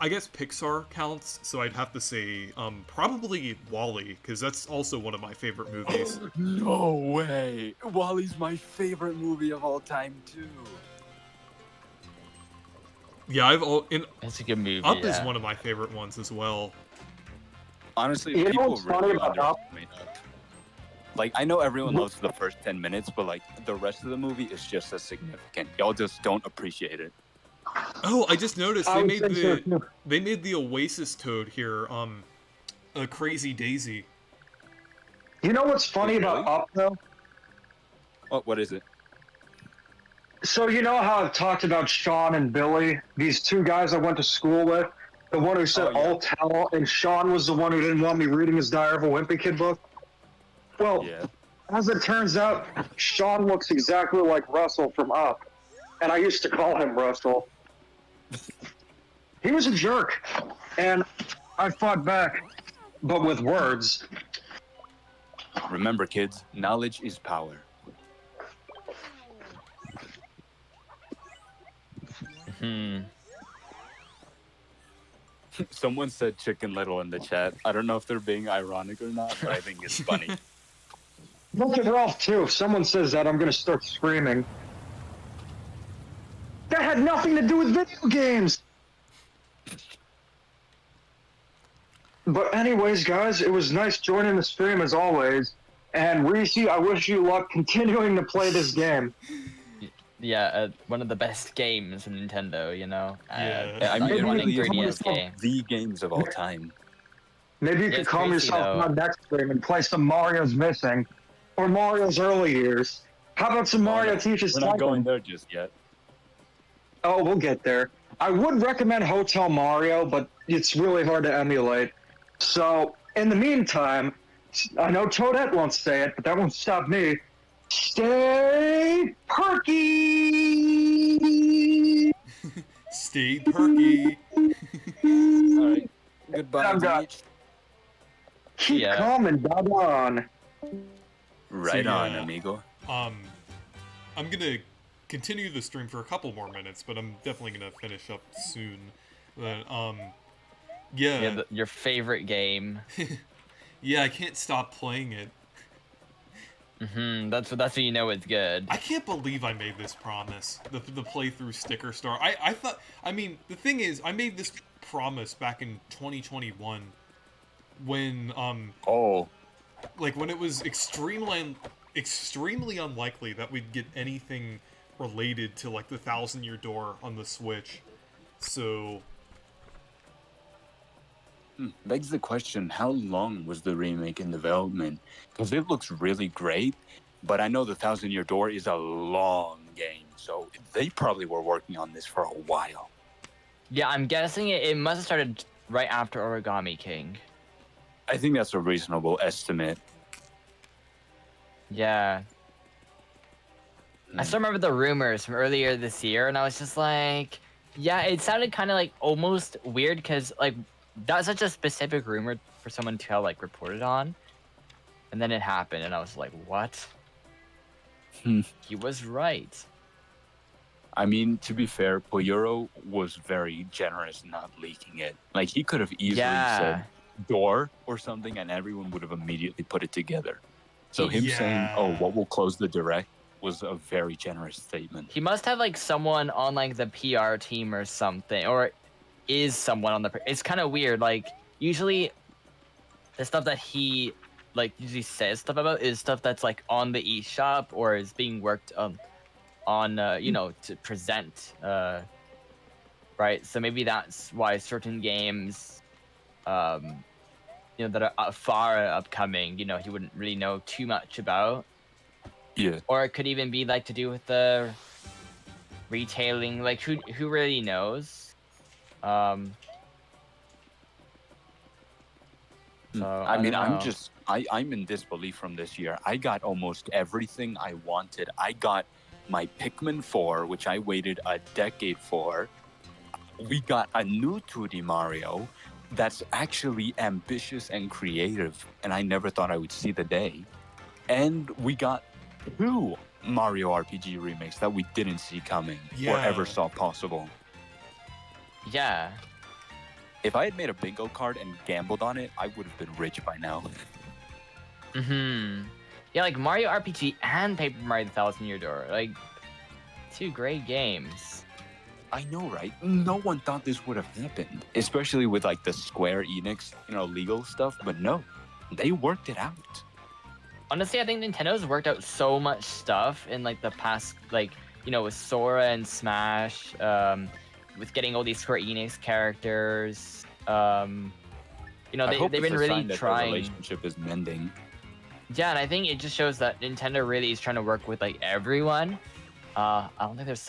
I guess Pixar counts, so I'd have to say, probably WALL-E, because that's also one of my favorite movies. No way! WALL-E's my favorite movie of all time, too. Yeah, It's a good movie. Up is one of my favorite ones as well. Honestly, You know people what's funny really about Up? underestimate Up. Like, I know everyone loves the first 10 minutes, but like the rest of the movie is just as significant. Y'all just don't appreciate it. Oh, I just noticed I they would made think so, too. they made the Oasis Toad here, a Crazy Daisy. You know what's funny Really? about Up though? What is it? So you know how I've talked about Sean and Billy, these two guys I went to school with? The one who said Oh, yeah. all tell, and Sean was the one who didn't want me reading his Diary of a Wimpy Kid book? Well, Yeah. as it turns out, Sean looks exactly like Russell from Up. And I used to call him Russell. He was a jerk. And I fought back, but with words. Remember, kids, knowledge is power. Someone said Chicken Little in the chat. I don't know if they're being ironic or not, but I think it's funny. Look at Ralph, too. If someone says that, I'm going to start screaming. That had nothing to do with video games! But anyways, guys, it was nice joining the stream as always. And Reese, I wish you luck continuing to play this game. Yeah, one of the best games in Nintendo, Yeah. I mean, it Maybe really you is can one call of game. the games of all time. Maybe you Yeah, could it's calm crazy, yourself though. down next stream and play some Mario's Missing. Or Mario's early years. How about some Mario Teaches We're not Cycling? going there just yet. Oh, we'll get there. I would recommend Hotel Mario, but it's really hard to emulate. So, in the meantime, I know Toadette won't say it, but that won't stop me. Stay perky! Stay perky. All right. Goodbye, I'm done. Deej. Keep Yeah. calm and dog on. Right So, on, yeah. amigo. I'm gonna continue the stream for a couple more minutes, but I'm definitely gonna finish up soon. But yeah, Your favorite game. yeah, I can't stop playing it. That's what you know it's good. I can't believe I made this promise. The playthrough Sticker Star. I thought. I mean, the thing is, I made this promise back in 2021 when Oh. like when it was extremely unlikely that we'd get anything related to like the 1,000-Year Door on the Switch. So Begs the question, how long was the remake in development? Because it looks really great, but I know the 1,000-Year Door is a long game, so they probably were working on this for a while. Yeah, I'm guessing it must have started right after Origami King. I think that's a reasonable estimate. Yeah. I still remember the rumors from earlier this year, and I was just like, yeah, it sounded kind of like almost weird because like that's such a specific rumor for someone to like report it on, and then it happened, and I was like, what? He was right. I mean, to be fair, Poyuro was very generous not leaking it. Like, he could have easily said door or something, and everyone would have immediately put it together. So him saying, oh, what will close the direct was a very generous statement. He must have like someone on like the PR team or something, or is someone on the. It's kind of weird. Like usually, the stuff that he like usually says stuff about is stuff that's like on the eShop or is being worked on to present. Right. So maybe that's why certain games, that are far upcoming, he wouldn't really know too much about. Yeah. Or it could even be like to do with the retailing, like who really knows? So, I mean, don't know. I'm in disbelief from this year. I got almost everything I wanted. I got my Pikmin 4, which I waited a decade for. We got a new 2D Mario that's actually ambitious and creative, and I never thought I would see the day. And we got 2 Mario RPG remakes that we didn't see coming or Yeah. ever saw possible. Yeah. If I had made a bingo card and gambled on it, I would have been rich by now. Yeah, like Mario RPG and Paper Mario: The Thousand Year Door, like 2 great games. I know, right? No one thought this would have happened, especially with like the Square Enix, legal stuff. But no, they worked it out. Honestly, I think Nintendo's worked out so much stuff in like the past, like with Sora and Smash, with getting all these Square Enix characters. I hope they've it's been a really sign that the trying. relationship is mending. Yeah, and I think it just shows that Nintendo really is trying to work with like everyone. I don't think there's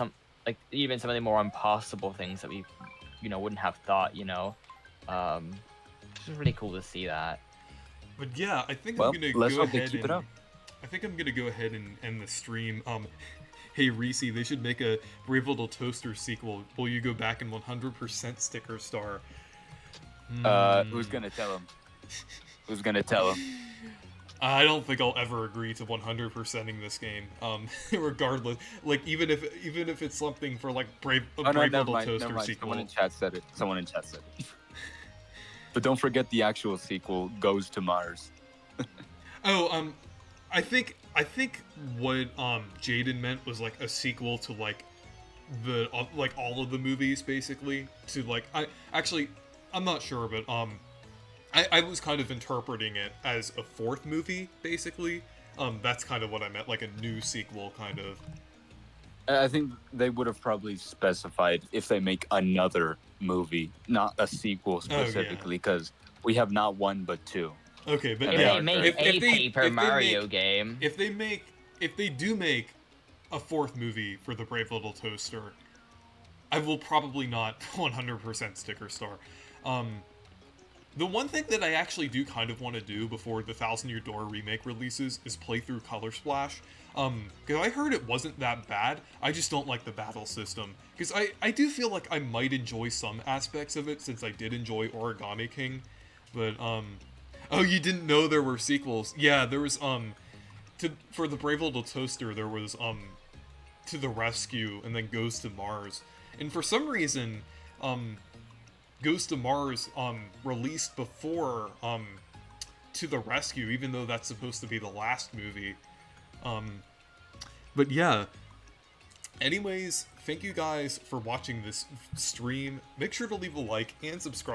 even some of the more impossible things that we, wouldn't have thought. It's just really cool to see that. But yeah, I think Well, I'm gonna let's go hope they ahead keep it and up. I think I'm gonna go ahead and end the stream. Hey Reese, they should make a Brave Little Toaster sequel. Will you go back and 100% sticker star? Who's gonna tell him? Who's gonna tell him? I don't think I'll ever agree to 100%ing this game. Regardless, like even if it's something for like Brave Never Little mind, Toaster never mind. sequel. Someone in chat said it. But don't forget the actual sequel goes to Mars. Oh, I think what Jaden meant was like a sequel to like the like all of the movies basically. To like I'm not sure, but I was kind of interpreting it as a 4th movie basically. That's kind of what I meant, like a new sequel kind of. I think they would have probably specified if they make another movie, not a sequel specifically, because we have not 1 but 2. Okay, but If yeah, they make a Paper Mario make, game. If they do make a 4th movie for the Brave Little Toaster, I will probably not 100% sticker star. The one thing that I actually do kind of want to do before the Thousand Year Door remake releases is play through Color Splash. Because I heard it wasn't that bad. I just don't like the battle system. Because I do feel like I might enjoy some aspects of it, since I did enjoy Origami King. But, oh, you didn't know there were sequels. Yeah, there was, for the Brave Little Toaster, there was, To the Rescue, and then Goes to Mars. And for some reason, Goes to Mars, released before, To the Rescue, even though that's supposed to be the last movie. But yeah. Anyways, thank you guys for watching this stream. Make sure to leave a like and subscribe.